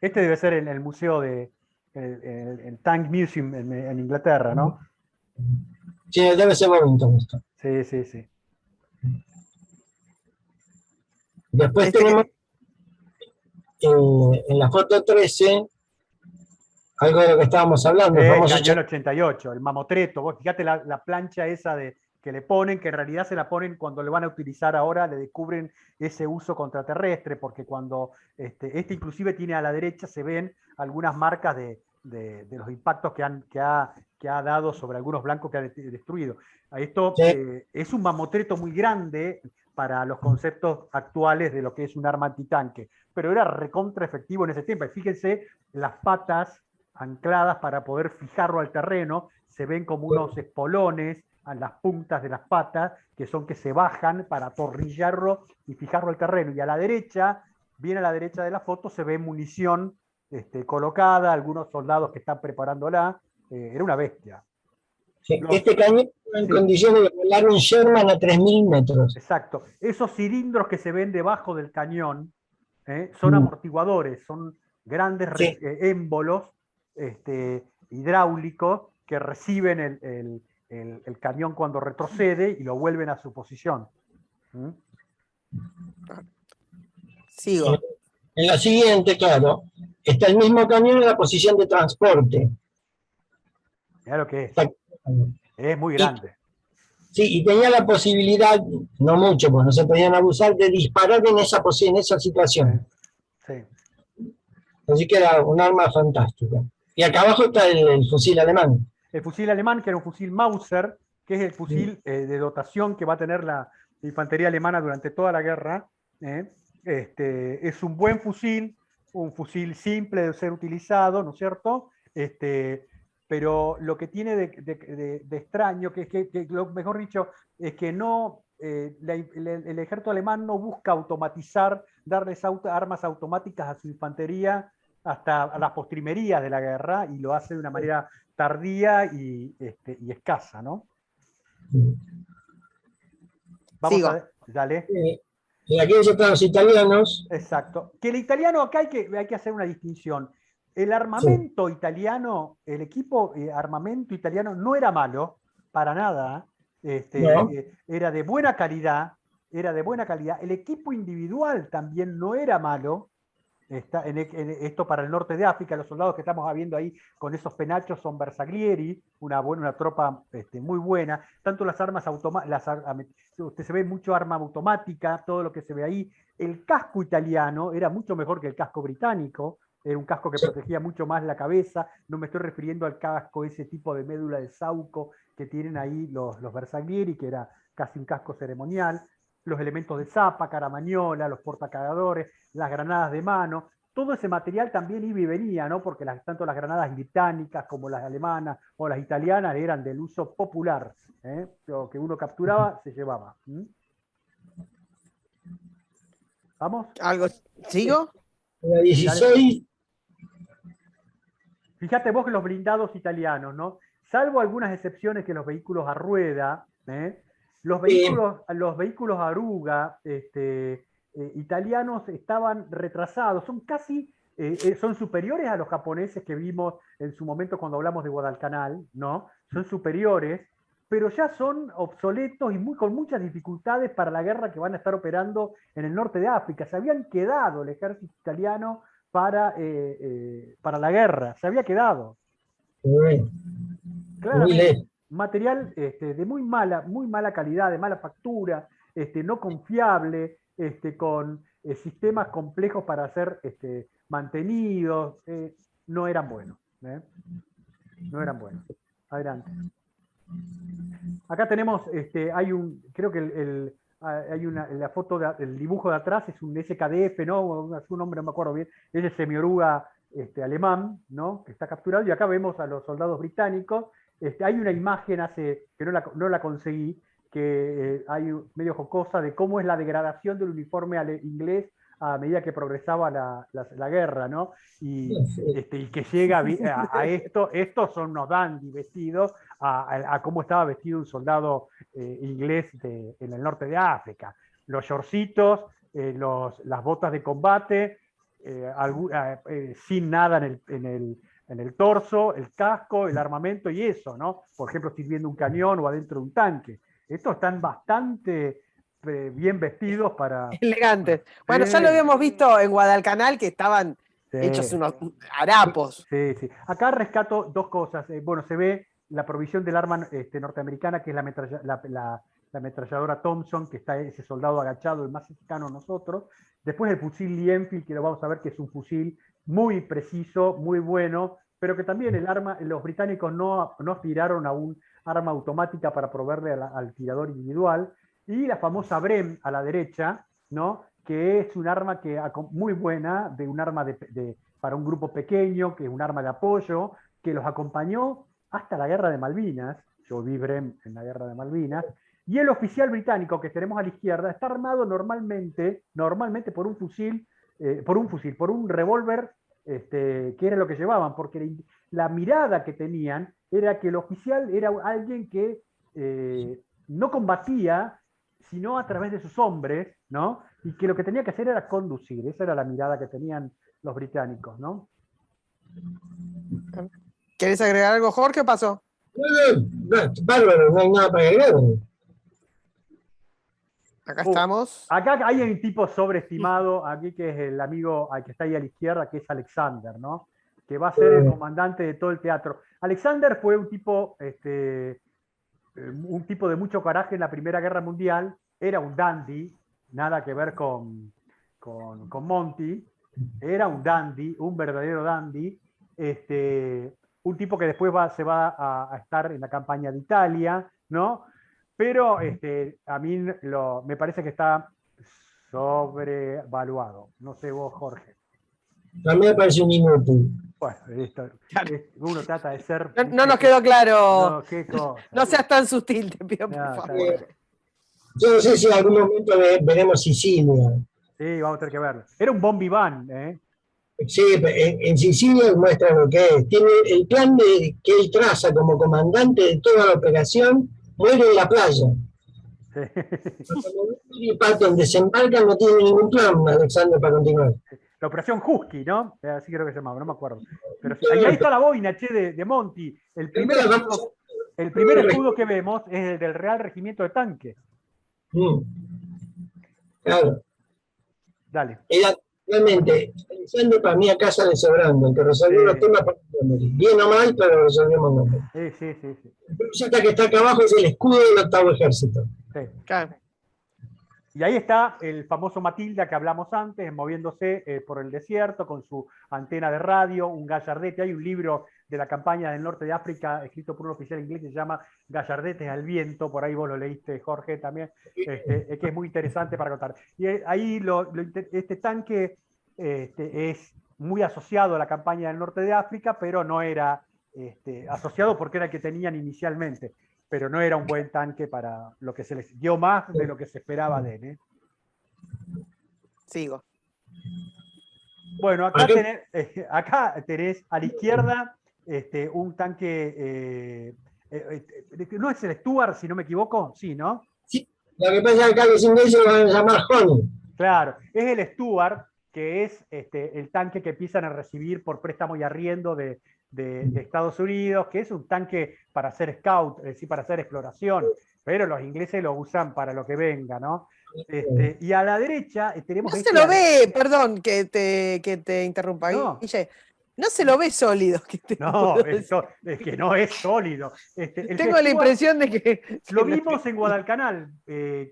Speaker 3: Este debe ser en el museo de el Tank Museum en Inglaterra, ¿no?
Speaker 2: Sí, debe ser Wellington esto.
Speaker 3: Sí, sí, sí.
Speaker 2: Después
Speaker 1: Este
Speaker 2: tenemos
Speaker 1: que,
Speaker 2: en la foto 13 algo de lo que estábamos hablando, el famoso
Speaker 3: Cañón 88, el mamotreto. Vos fíjate la plancha esa que le ponen, que en realidad se la ponen cuando le van a utilizar ahora, le descubren ese uso contraterrestre, porque cuando este inclusive tiene a la derecha, se ven algunas marcas de los impactos que ha dado sobre algunos blancos que ha destruido. Esto
Speaker 2: sí,
Speaker 3: es un mamotreto muy grande para los conceptos actuales de lo que es un arma antitanque, pero era recontra efectivo en ese tiempo. Y fíjense las patas ancladas para poder fijarlo al terreno, se ven como unos espolones a las puntas de las patas, que son que se bajan para atornillarlo y fijarlo al terreno. Y a la derecha, bien a la derecha de la foto, se ve munición colocada, algunos soldados que están preparándola. Era una bestia.
Speaker 2: sí.
Speaker 3: Los,
Speaker 2: Este cañón estaba en
Speaker 3: sí,
Speaker 2: condiciones de volar un Sherman a 3000 metros.
Speaker 3: exacto. Esos cilindros que se ven debajo del cañón son amortiguadores, son grandes
Speaker 2: Sí,
Speaker 3: émbolos hidráulicos que reciben el cañón cuando retrocede y lo vuelven a su posición. ¿Mm?
Speaker 2: en,
Speaker 1: sigo.
Speaker 2: en la siguiente, claro, está el mismo cañón en la posición de transporte.
Speaker 3: Mirá lo que
Speaker 2: Está-
Speaker 3: es muy
Speaker 2: y,
Speaker 3: grande.
Speaker 2: sí, y tenía la posibilidad, no mucho, pues no se podían abusar, de disparar en esa, en esa
Speaker 3: Sí,
Speaker 2: situación.
Speaker 3: sí.
Speaker 2: Así que era un arma fantástica. Y acá abajo está el fusil alemán.
Speaker 3: El fusil alemán, que era un fusil Mauser, que es el fusil de dotación que va a tener la infantería alemana durante toda la guerra. ¿eh? Es un buen fusil, un fusil simple de ser utilizado, ¿no es cierto? Pero lo que tiene de extraño, que lo mejor dicho, es que no, el ejército alemán no busca automatizar, darles armas automáticas a su infantería hasta a las postrimerías de la guerra, y lo hace de una manera tardía y escasa, ¿no? Vamos a
Speaker 1: Sigo.
Speaker 3: ver, dale.
Speaker 2: Y aquí están los italianos.
Speaker 3: Exacto. Que el italiano, acá hay que hacer una distinción. El
Speaker 2: Sí,
Speaker 3: armamento italiano, el equipo armamento italiano no era malo, para nada.
Speaker 2: ¿no?
Speaker 3: Era de buena calidad, era de buena calidad. El equipo individual también no era malo. Esto para el norte de África, los soldados que estamos viendo ahí con esos penachos son Bersaglieri, una tropa muy buena. Tanto las armas automáticas, usted se ve mucho arma automática, todo lo que se ve ahí. El casco italiano era mucho mejor que el casco británico, era un casco que
Speaker 2: Sí,
Speaker 3: protegía mucho más la cabeza. No me estoy refiriendo al casco, ese tipo de médula de sauco que tienen ahí los Bersaglieri, que era casi un casco ceremonial. Los elementos de zapa, caramañola, los portacargadores, las granadas de mano, todo ese material también iba y venía, ¿no? Porque tanto las granadas británicas como las alemanas o las italianas eran del uso popular. Lo que uno capturaba se llevaba. ¿Vamos?
Speaker 1: ¿Algo? ¿Sigo?
Speaker 2: la
Speaker 3: Sí, dale.
Speaker 2: 16,
Speaker 3: Fíjate vos que los blindados italianos, ¿no? Salvo algunas excepciones que los vehículos a rueda, los vehículos Aruga italianos estaban retrasados, son superiores a los japoneses que vimos en su momento cuando hablamos de Guadalcanal, ¿no? Son superiores, pero ya son obsoletos y con muchas dificultades para la guerra que van a estar operando en el norte de África. Se habían quedado el ejército italiano para la guerra, se había quedado.
Speaker 2: muy
Speaker 3: Claramente,
Speaker 2: lejos.
Speaker 3: material de muy mala calidad, de mala factura, no confiable, con sistemas complejos para ser mantenidos, no eran buenos. No eran buenos. Adelante. Acá tenemos, creo que la foto, el dibujo de atrás es un SKDF, ¿no? Su nombre no me acuerdo bien, es el semioruga alemán, ¿no? Que está capturado, y acá vemos a los soldados británicos hay una imagen que no la conseguí, que hay medio jocosa de cómo es la degradación del uniforme inglés a medida que progresaba la guerra, ¿no? Y que llega a esto, estos son unos dandy vestidos a cómo estaba vestido un soldado inglés en el norte de África. Los shortcitos, las botas de combate, sin nada en el torso, el casco, el armamento y eso, ¿no? Por ejemplo, sirviendo un cañón o adentro de un tanque. Estos están bastante bien vestidos para...
Speaker 1: Elegantes. Bueno, ya lo habíamos visto en Guadalcanal que estaban hechos unos harapos.
Speaker 3: Sí, sí. Acá rescato dos cosas. Bueno, se ve la provisión del arma norteamericana, que es la ametralladora Thompson, que está ese soldado agachado, el más cercano a nosotros. Después el fusil Lee Enfield, que lo vamos a ver que es un fusil muy preciso, muy bueno, pero que también los británicos no aspiraron a un arma automática para proveerle al tirador individual. Y la famosa Brem a la derecha, ¿no? Que es un arma muy buena, un arma para un grupo pequeño, que es un arma de apoyo, que los acompañó hasta la Guerra de Malvinas. Yo vi Brem en la Guerra de Malvinas. Y el oficial británico que tenemos a la izquierda está armado normalmente por un revólver, que era lo que llevaban, porque la mirada que tenían era que el oficial era alguien que no combatía, sino a través de sus hombres, ¿no? Y que lo que tenía que hacer era conducir. Esa era la mirada que tenían los británicos, ¿no?
Speaker 1: ¿Querés agregar algo, Jorge? ¿Qué pasó?
Speaker 2: No, bárbaro, no hay nada para agregar.
Speaker 1: Acá estamos.
Speaker 3: Acá hay un tipo sobreestimado, aquí que es el amigo que está ahí a la izquierda, que es Alexander, ¿no? Que va a ser el comandante de todo el teatro. Alexander fue un tipo de mucho coraje en la Primera Guerra Mundial, era un dandy, nada que ver con Monty, era un dandy, un verdadero dandy, un tipo que después se va a estar en la campaña de Italia, ¿no? Pero a mí me parece que está sobrevaluado. No sé vos, Jorge.
Speaker 2: A mí me parece un inútil.
Speaker 3: Bueno, uno trata de ser...
Speaker 1: No nos quedó claro.
Speaker 3: No, qué cosa.
Speaker 1: No seas tan sutil, te pido, por favor.
Speaker 2: Yo no sé si en algún momento veremos Sicilia.
Speaker 3: Sí, vamos a tener que verlo. Era un bon vivant, ¿eh?
Speaker 2: Sí, en Sicilia muestra lo que es. Tiene el plan que él traza como comandante de toda la operación, muere en la playa. Cuando Willy Patton desembarca no tiene ningún plan, Alexander, para continuar.
Speaker 3: La operación Husky, ¿no? Así creo que se llamaba, no me acuerdo. Pero sí, ahí está la boina, de Monty. El primer escudo que vemos es el del Real Regimiento de Tanque.
Speaker 2: Claro.
Speaker 3: Dale.
Speaker 2: Era realmente, Alexander para mí a casa de Sobrando, el que resolvió los temas para bien o mal, pero resolvimos nosotros.
Speaker 3: Sí.
Speaker 2: El proyecto que está acá abajo es el escudo del octavo ejército.
Speaker 3: Sí.
Speaker 1: Claro.
Speaker 3: Y ahí está el famoso Matilda que hablamos antes, moviéndose por el desierto con su antena de radio, un gallardete. Hay un libro de la campaña del norte de África escrito por un oficial inglés que se llama Gallardetes al viento, por ahí vos lo leíste, Jorge, también, que es muy interesante para contar. Y ahí este tanque es muy asociado a la campaña del norte de África, pero no era asociado porque era el que tenían inicialmente. Pero no era un buen tanque para lo que se les dio más de lo que se esperaba de él, ¿eh?
Speaker 1: Sigo.
Speaker 3: Bueno, acá tenés a la izquierda un tanque, ¿no es el Stuart, si no me equivoco? Sí, ¿no?
Speaker 2: Sí, lo que pasa es que acá los ingleses lo van a llamar Honey.
Speaker 3: Claro, es el Stuart, que es el tanque que empiezan a recibir por préstamo y arriendo de Estados Unidos, que es un tanque para hacer scout, es decir, para hacer exploración, pero los ingleses lo usan para lo que venga, ¿no? Y a la derecha tenemos...
Speaker 1: No se lo ve, perdón que te interrumpa,
Speaker 3: No.
Speaker 1: Guille. No se lo ve sólido.
Speaker 3: No, es que no es sólido.
Speaker 1: Tengo la impresión de que...
Speaker 3: Lo vimos en Guadalcanal,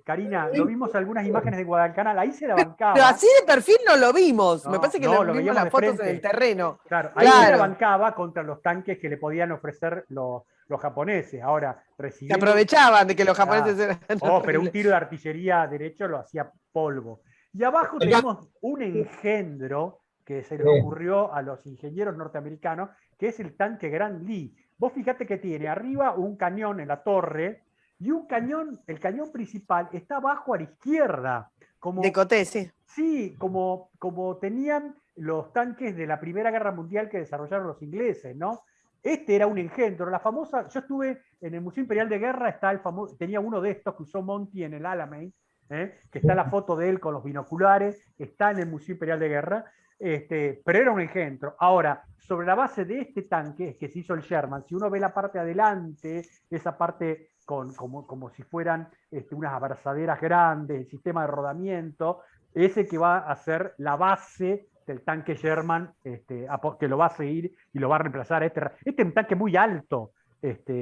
Speaker 3: Karina, lo vimos algunas imágenes de Guadalcanal, ahí se la bancaba.
Speaker 1: Pero así de perfil no lo vimos, me parece que
Speaker 3: lo
Speaker 1: vimos
Speaker 3: veíamos
Speaker 1: las
Speaker 3: de
Speaker 1: fotos
Speaker 3: frente.
Speaker 1: en el terreno.
Speaker 3: Claro, ahí se la bancaba contra los tanques que le podían ofrecer los japoneses. Ahora,
Speaker 1: se aprovechaban de que los japoneses eran...
Speaker 3: pero un tiro de artillería derecho lo hacía polvo. Y abajo tenemos un engendro que se les ocurrió a los ingenieros norteamericanos, que es el tanque Grand Lee. vos fíjate que tiene arriba un cañón en la torre y un cañón, el cañón principal está abajo a la izquierda. Como,
Speaker 1: De Coté, sí.
Speaker 3: sí, como tenían los tanques de la Primera Guerra Mundial que desarrollaron los ingleses, ¿no? Este era un engendro, la famosa, yo estuve en el Museo Imperial de Guerra, está el famoso, tenía uno de estos que usó Monty en el Alamein, que está la foto de él con los binoculares, está en el Museo Imperial de Guerra, pero era un engendro. Ahora, sobre la base de este tanque es que se hizo el Sherman, si uno ve la parte adelante, esa parte como si fueran unas abrazaderas grandes, el sistema de rodamiento, ese que va a ser la base del tanque Sherman, que lo va a seguir y lo va a reemplazar. Este es un tanque muy alto,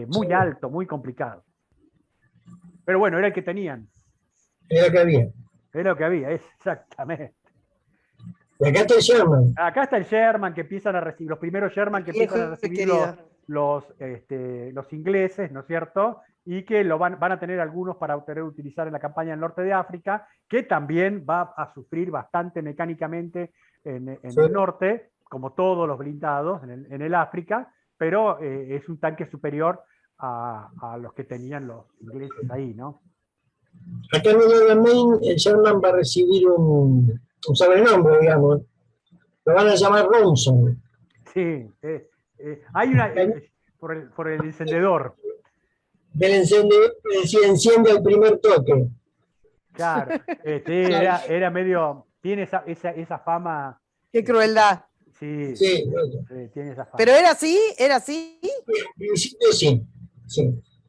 Speaker 3: muy alto, muy complicado. Pero bueno, era el que tenían.
Speaker 2: Era lo que había.
Speaker 3: Era lo que había, exactamente.
Speaker 2: Y acá está el Sherman.
Speaker 3: Acá está el Sherman que empiezan a recibir, los primeros Sherman que empiezan a recibir los ingleses, ¿no es cierto? Y que lo van a tener algunos para poder utilizar en la campaña del norte de África, que también va a sufrir bastante mecánicamente en el norte, como todos los blindados en el África, pero es un tanque superior a los que tenían los ingleses ahí, ¿no?
Speaker 2: Acá en el Alamein, el Sherman va a recibir un sobrenombre, digamos. Lo van a llamar Ronson.
Speaker 3: Sí, hay una por el encendedor.
Speaker 2: Del encendedor que se enciende al primer toque.
Speaker 3: Claro, era medio, tiene esa fama.
Speaker 1: Qué crueldad.
Speaker 3: Sí, tiene esa fama.
Speaker 1: ¿Pero era así? ¿Era así?
Speaker 2: Al principio sí.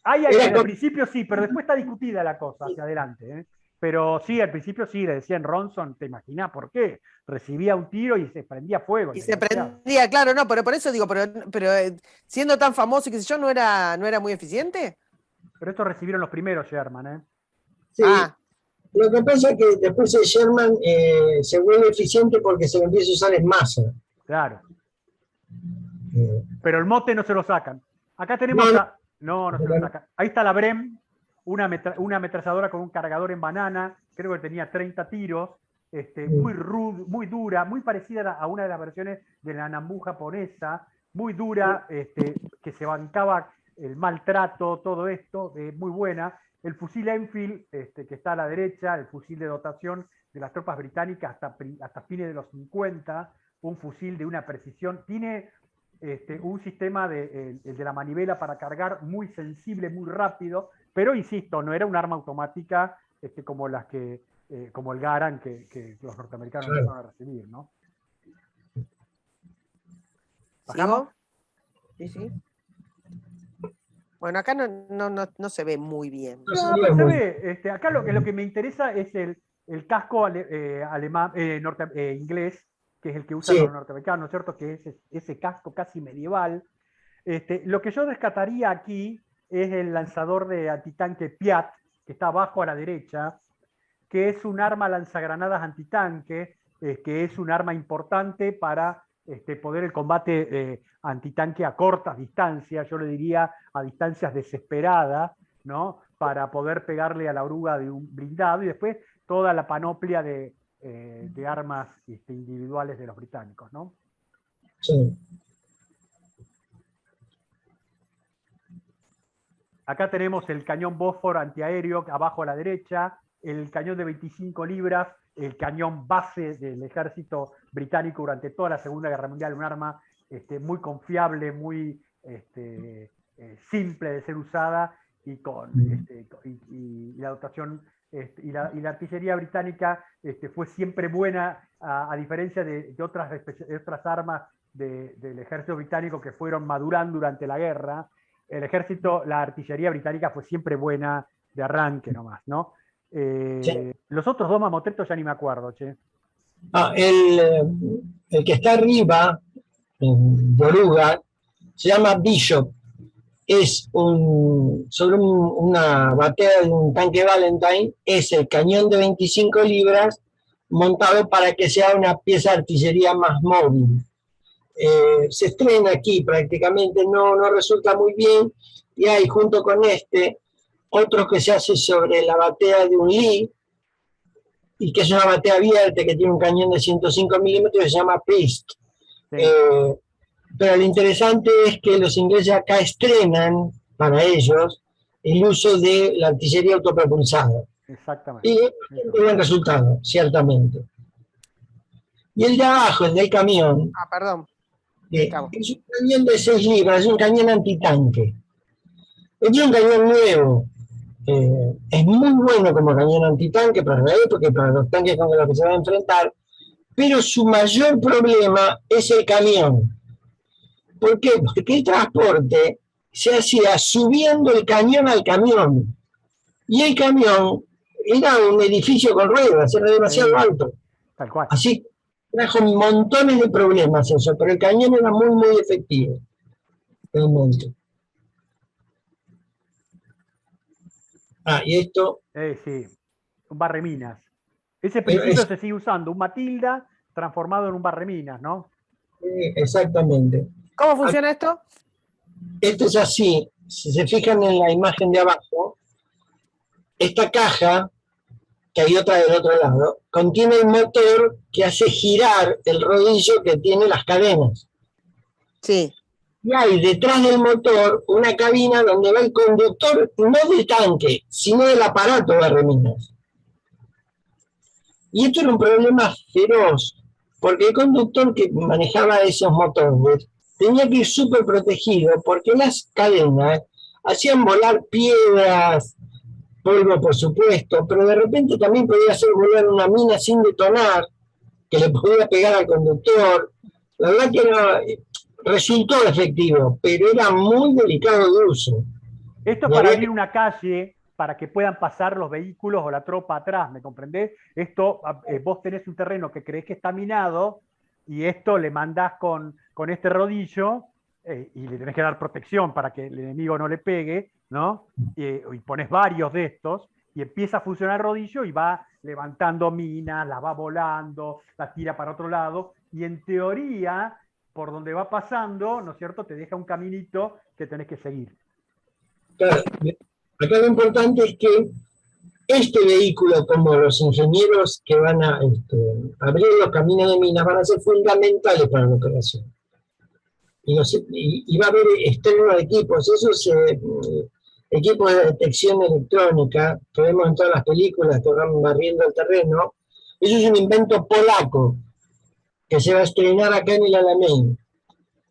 Speaker 3: Al principio sí, pero después está discutida la cosa hacia adelante. Pero sí, al principio sí, le decían Ronson, ¿te imaginas por qué? Recibía un tiro y se prendía fuego.
Speaker 1: Y se prendía, claro, no, pero por eso digo, pero siendo tan famoso y qué sé yo, ¿no era muy eficiente?
Speaker 3: Pero estos recibieron los primeros Sherman, ¿eh?
Speaker 2: Sí. Lo que pasa es que después el Sherman se vuelve eficiente porque se lo empieza a usar en masa.
Speaker 3: Claro. Pero el mote no se lo sacan. Acá tenemos no se lo sacan. Ahí está la Brem, una ametralladora con un cargador en banana, creo que tenía 30 tiros, muy ruda, muy dura, muy parecida a una de las versiones de la Nambu japonesa, muy dura, que se bancaba el maltrato, todo esto, muy buena. El fusil Enfield, que está a la derecha, el fusil de dotación de las tropas británicas hasta fines de los 50, un fusil de una precisión, tiene un sistema de la manivela para cargar muy sensible, muy rápido, pero insisto, no era un arma automática como el Garand que los norteamericanos empezaron a recibir, ¿no?
Speaker 1: ¿Bajamos? Sí. Bueno, acá no se ve muy bien.
Speaker 3: No, pero se ve. Acá lo que me interesa es el casco inglés, que es el que usan los norteamericanos, ¿no es cierto? Que es ese casco casi medieval. Lo que yo rescataría aquí es el lanzador de antitanque Piat, que está abajo a la derecha, que es un arma lanzagranadas antitanque, que es un arma importante para poder el combate antitanque a cortas distancias, yo le diría a distancias desesperadas, ¿no? Para poder pegarle a la oruga de un blindado, y después toda la panoplia de armas individuales de los británicos, ¿no?
Speaker 2: Sí.
Speaker 3: Acá tenemos el cañón Bósforo antiaéreo, abajo a la derecha, el cañón de 25 libras, el cañón base del ejército británico durante toda la Segunda Guerra Mundial, un arma muy confiable, muy simple de ser usada, y la dotación y la artillería británica fue siempre buena, a diferencia de otras armas del ejército británico que fueron madurando durante la guerra. La artillería británica fue siempre buena de arranque nomás, ¿no? Los otros dos mamotretos ya ni me acuerdo, che.
Speaker 2: El que está arriba, en Oruga, se llama Bishop. Es sobre una batea de un tanque Valentine, es el cañón de 25 libras montado para que sea una pieza de artillería más móvil. Se estrena aquí prácticamente, no resulta muy bien, y hay junto con otro que se hace sobre la batea de un Lee, y que es una batea abierta que tiene un cañón de 105 milímetros, que se llama Priest.
Speaker 3: Sí.
Speaker 2: Pero lo interesante es que los ingleses acá estrenan para ellos el uso de la artillería autopropulsada.
Speaker 3: Exactamente.
Speaker 2: Y es bastante buen resultado, ciertamente. Y el de abajo, el del camión,
Speaker 1: Ah, perdón.
Speaker 2: es un cañón de 6 libras, es un cañón antitanque. Es un cañón nuevo. Es muy bueno como cañón antitanque para la época y para los tanques con los que se va a enfrentar, pero su mayor problema es el camión. ¿Por qué? Porque el transporte se hacía subiendo el cañón al camión. Y el camión era un edificio con ruedas, era demasiado alto.
Speaker 3: Tal cual.
Speaker 2: Así trajo montones de problemas eso, pero el cañón era muy, muy efectivo. Realmente. Y esto...
Speaker 3: Sí, un barreminas. Ese principio se sigue usando, un Matilda transformado en un barreminas, ¿no?
Speaker 2: Exactamente.
Speaker 1: ¿Cómo funciona esto?
Speaker 2: Esto es así. Si se fijan en la imagen de abajo, esta caja, que hay otra del otro lado, contiene el motor que hace girar el rodillo que tiene las cadenas.
Speaker 1: Sí.
Speaker 2: Y hay detrás del motor una cabina donde va el conductor, no del tanque, sino del aparato de reminas. Y esto era un problema feroz, porque el conductor que manejaba esos motores tenía que ir súper protegido, porque las cadenas hacían volar piedras, polvo por supuesto, pero de repente también podía hacer volar una mina sin detonar, que le podía pegar al conductor. La verdad que resultó efectivo, pero era muy delicado de uso.
Speaker 3: Esto para abrir una calle, para que puedan pasar los vehículos o la tropa atrás, ¿me comprendés? Esto, vos tenés un terreno que creés que está minado y esto le mandás con este rodillo y le tenés que dar protección para que el enemigo no le pegue, ¿no? Y pones varios de estos y empieza a funcionar el rodillo y va levantando minas, las va volando, las tira para otro lado y en teoría, por donde va pasando, ¿no es cierto?, te deja un caminito que tenés que seguir.
Speaker 2: Claro, acá lo importante es que este vehículo, como los ingenieros que van a abrir los caminos de minas, van a ser fundamentales para la operación. Y va a haber estreno de equipos, esos equipos de detección electrónica que vemos en todas las películas que van barriendo el terreno, eso es un invento polaco que se va a estrenar acá en el Alamein.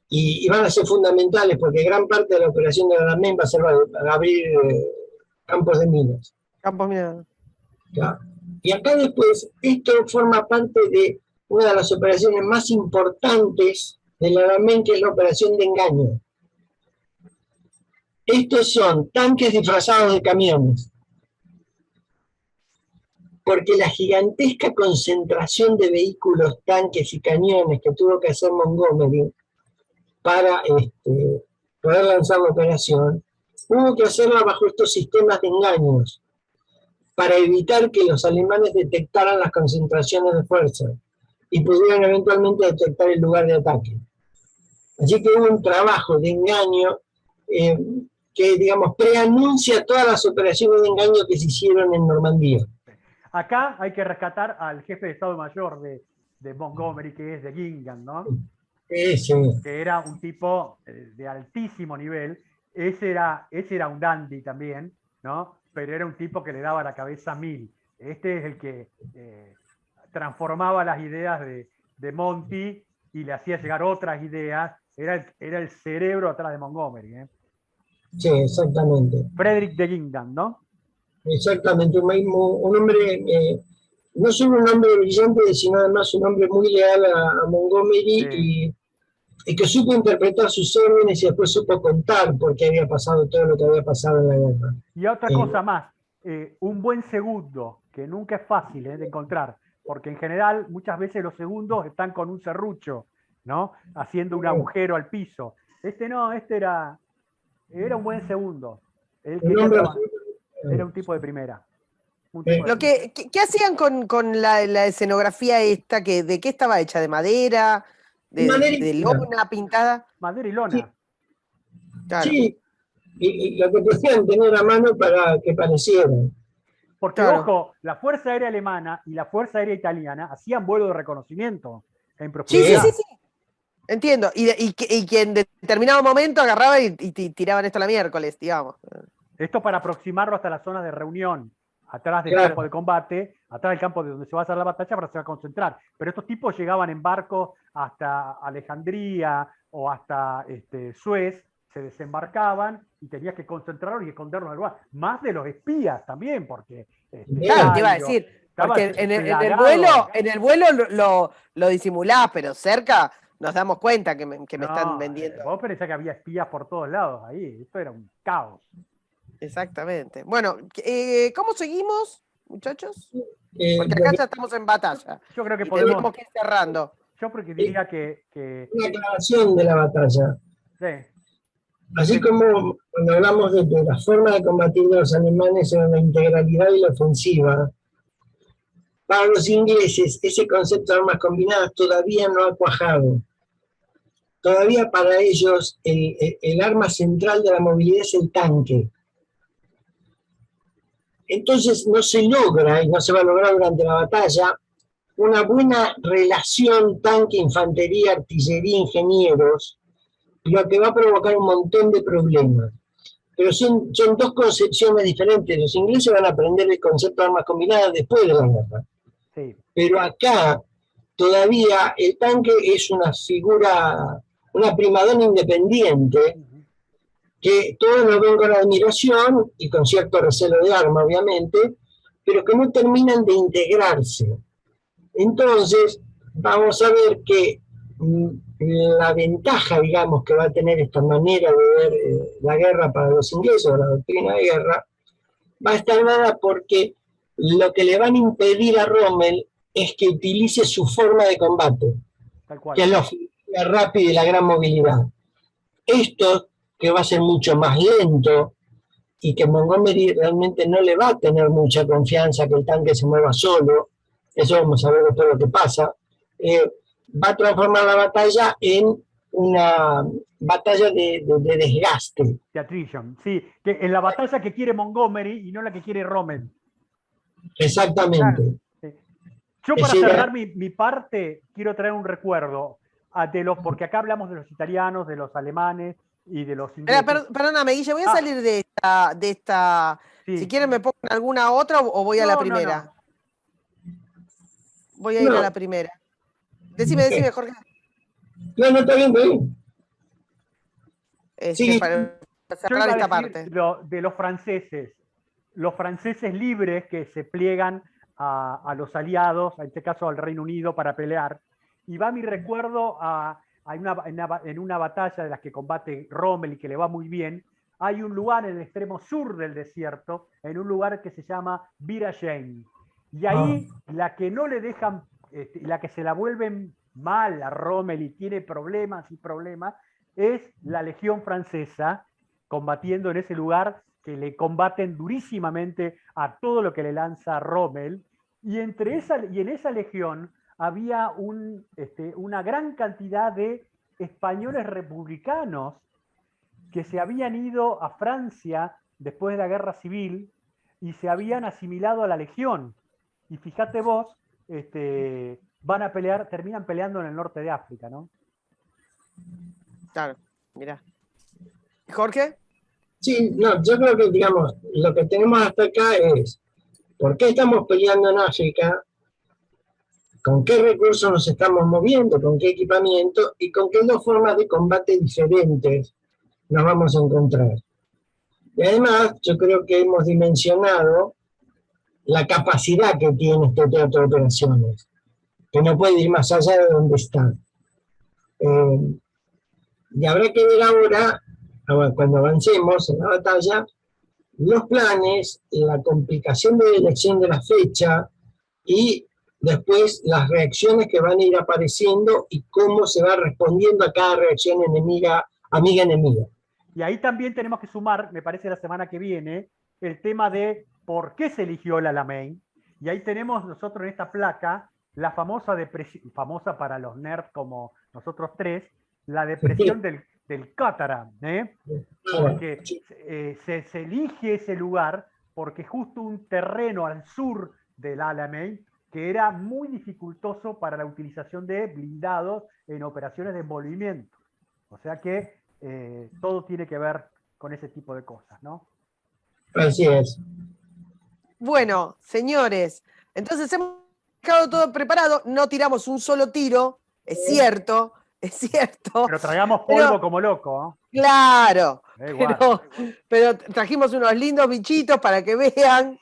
Speaker 2: Y van a ser fundamentales porque gran parte de la operación del Alamein va a ser para abrir campos de minas.
Speaker 1: Campos minados.
Speaker 2: ¿Ya? Y acá después, esto forma parte de una de las operaciones más importantes del Alamein, que es la operación de engaño. Estos son tanques disfrazados de camiones. Porque la gigantesca concentración de vehículos, tanques y cañones que tuvo que hacer Montgomery para poder lanzar la operación, hubo que hacerla bajo estos sistemas de engaños para evitar que los alemanes detectaran las concentraciones de fuerza y pudieran eventualmente detectar el lugar de ataque. Así que hubo un trabajo de engaño que, digamos, preanuncia todas las operaciones de engaño que se hicieron en Normandía.
Speaker 3: Acá hay que rescatar al jefe de Estado Mayor de Montgomery, que es de Gingham, ¿no?
Speaker 2: Sí.
Speaker 3: Que era un tipo de altísimo nivel. Ese era un dandy también, ¿no? Pero era un tipo que le daba la cabeza a mil. Este es el que transformaba las ideas de Monty y le hacía llegar otras ideas. Era el cerebro atrás de Montgomery, ¿eh?
Speaker 2: Sí, exactamente.
Speaker 3: Frederick de Gingham, ¿no?
Speaker 2: Exactamente, un hombre, no solo un hombre brillante, sino además un hombre muy leal a Montgomery,
Speaker 3: Sí.
Speaker 2: y que supo interpretar sus órdenes y después supo contar por qué había pasado todo lo que había pasado en la guerra.
Speaker 3: Y otra cosa más, un buen segundo, que nunca es fácil de encontrar, porque en general muchas veces los segundos están con un serrucho, ¿no? Haciendo un agujero al piso. Este no, era un buen segundo. Era un tipo de primera.
Speaker 1: ¿Qué hacían con la escenografía esta? ¿De qué estaba hecha? ¿De madera? ¿De lona pintada?
Speaker 3: Madera y lona.
Speaker 2: Sí.
Speaker 1: Claro.
Speaker 2: Sí, y lo que podían tener a mano para que parecieran.
Speaker 3: Porque,
Speaker 1: claro,
Speaker 3: ojo, la Fuerza Aérea Alemana y la Fuerza Aérea Italiana hacían vuelo de reconocimiento en profundidad.
Speaker 1: Sí. Entiendo. Y que en determinado momento agarraba y tiraban esto la miércoles, digamos.
Speaker 3: Esto para aproximarlo hasta la zona de reunión, atrás del
Speaker 2: Claro.
Speaker 3: campo de combate, atrás del campo de donde se va a hacer la batalla para se va a concentrar. Pero estos tipos llegaban en barco hasta Alejandría o hasta Suez, se desembarcaban y tenías que concentrarlos y esconderlos en el lugar. Más de los espías también, porque
Speaker 1: Claro, te iba a
Speaker 3: Cairo
Speaker 1: decir,
Speaker 3: estaba
Speaker 1: porque en el
Speaker 3: plagado.
Speaker 1: vuelo lo disimulás, pero cerca nos damos cuenta que me están
Speaker 3: No,
Speaker 1: vendiendo.
Speaker 3: vos pensás que había espías por todos lados ahí. Esto era un caos.
Speaker 1: Exactamente. Bueno, ¿cómo seguimos, muchachos? Porque
Speaker 2: Lo
Speaker 1: acá
Speaker 2: que-
Speaker 1: ya estamos en batalla
Speaker 3: Yo creo que
Speaker 1: y
Speaker 3: podemos.
Speaker 1: tendríamos que ir cerrando.
Speaker 3: Yo porque diría
Speaker 2: una aclaración de la batalla.
Speaker 3: sí,
Speaker 2: Así como cuando hablamos de la forma de combatir de los alemanes en la integralidad y la ofensiva, para los ingleses ese concepto de armas combinadas todavía no ha cuajado. Todavía para ellos el arma central de la movilidad es el tanque. Entonces no se logra, y no se va a lograr durante la batalla, una buena relación tanque-infantería, artillería-ingenieros, lo que va a provocar un montón de problemas. Pero son dos concepciones diferentes. Los ingleses van a aprender el concepto de armas combinadas después de la guerra.
Speaker 3: sí.
Speaker 2: Pero acá todavía el tanque es una figura, una primadona independiente, que todos lo ven con admiración y con cierto recelo de arma, obviamente, pero que no terminan de integrarse. Entonces, vamos a ver que la ventaja, digamos, que va a tener esta manera de ver la guerra para los ingleses, o la doctrina de guerra, va a estar dada porque lo que le van a impedir a Rommel es que utilice su forma de combate,
Speaker 3: Tal cual.
Speaker 2: que es la ofensiva rápida y la gran movilidad. Esto, que va a ser mucho más lento y que Montgomery realmente no le va a tener mucha confianza que el tanque se mueva solo, eso vamos a ver después lo que pasa, va a transformar la batalla en una batalla de desgaste.
Speaker 3: De attrition, sí, que en la batalla que quiere Montgomery y no la que quiere Rommel.
Speaker 2: Exactamente.
Speaker 3: Claro, sí. Yo para cerrar mi parte quiero traer un recuerdo porque acá hablamos de los italianos, de los alemanes y de los ingleses.
Speaker 1: Perdóname, Guille, voy a salir de esta.
Speaker 3: Sí.
Speaker 1: Si quieren me pongo en alguna otra o voy a la primera.
Speaker 3: No.
Speaker 1: Voy a ir a la primera. Decime, Jorge.
Speaker 2: No, está bien, está bien.
Speaker 1: Sí. Para cerrar esta parte.
Speaker 3: De los franceses libres que se pliegan a los aliados, en este caso al Reino Unido, para pelear. Y va mi recuerdo en una batalla de las que combate Rommel y que le va muy bien. Hay un lugar en el extremo sur del desierto, en un lugar que se llama Viragene. Y ahí la que no le dejan, la que se la vuelven mal a Rommel y tiene problemas, es la Legión Francesa combatiendo en ese lugar, que le combaten durísimamente a todo lo que le lanza Rommel. Y en esa legión había una gran cantidad de españoles republicanos que se habían ido a Francia después de la Guerra Civil y se habían asimilado a la legión. Y fíjate vos, terminan peleando en el norte de África, ¿no?
Speaker 1: Claro, mirá. ¿Jorge?
Speaker 2: Sí, no, yo creo que, digamos, lo que tenemos hasta acá es por qué estamos peleando en África, con qué recursos nos estamos moviendo, con qué equipamiento y con qué dos formas de combate diferentes nos vamos a encontrar. Y además, yo creo que hemos dimensionado la capacidad que tiene este teatro de operaciones, que no puede ir más allá de donde está. Y habrá que ver ahora, cuando avancemos en la batalla, los planes, la complicación de la elección de la fecha y después las reacciones que van a ir apareciendo y cómo se va respondiendo a cada reacción amiga-enemiga.
Speaker 3: Y ahí también tenemos que sumar, me parece la semana que viene, el tema de por qué se eligió el Alamein. Y ahí tenemos nosotros en esta placa la famosa para los nerds como nosotros tres, la depresión del Cátara, porque se elige ese lugar porque justo un terreno al sur del Alamein que era muy dificultoso para la utilización de blindados en operaciones de envolvimiento. O sea que todo tiene que ver con ese tipo de cosas, ¿no?
Speaker 2: Así es.
Speaker 1: Bueno, señores, entonces hemos dejado todo preparado, no tiramos un solo tiro, es cierto,
Speaker 3: Pero traigamos polvo
Speaker 1: pero-
Speaker 3: como loco, ¿no?
Speaker 1: claro,
Speaker 3: Guarda.
Speaker 1: pero trajimos unos lindos bichitos para que vean,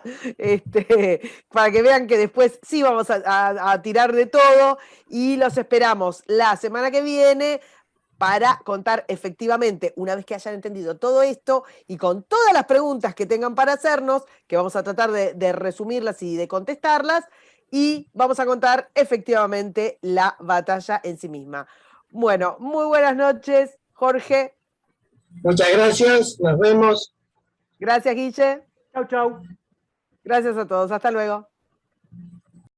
Speaker 1: para que vean que después sí vamos a tirar de todo y los esperamos la semana que viene para contar efectivamente, una vez que hayan entendido todo esto y con todas las preguntas que tengan para hacernos, que vamos a tratar de resumirlas y de contestarlas, y vamos a contar efectivamente la batalla en sí misma. Bueno, muy buenas noches, Jorge.
Speaker 2: Muchas gracias, nos vemos.
Speaker 1: Gracias, Guille.
Speaker 3: Chau, chau.
Speaker 1: Gracias a todos. Hasta luego.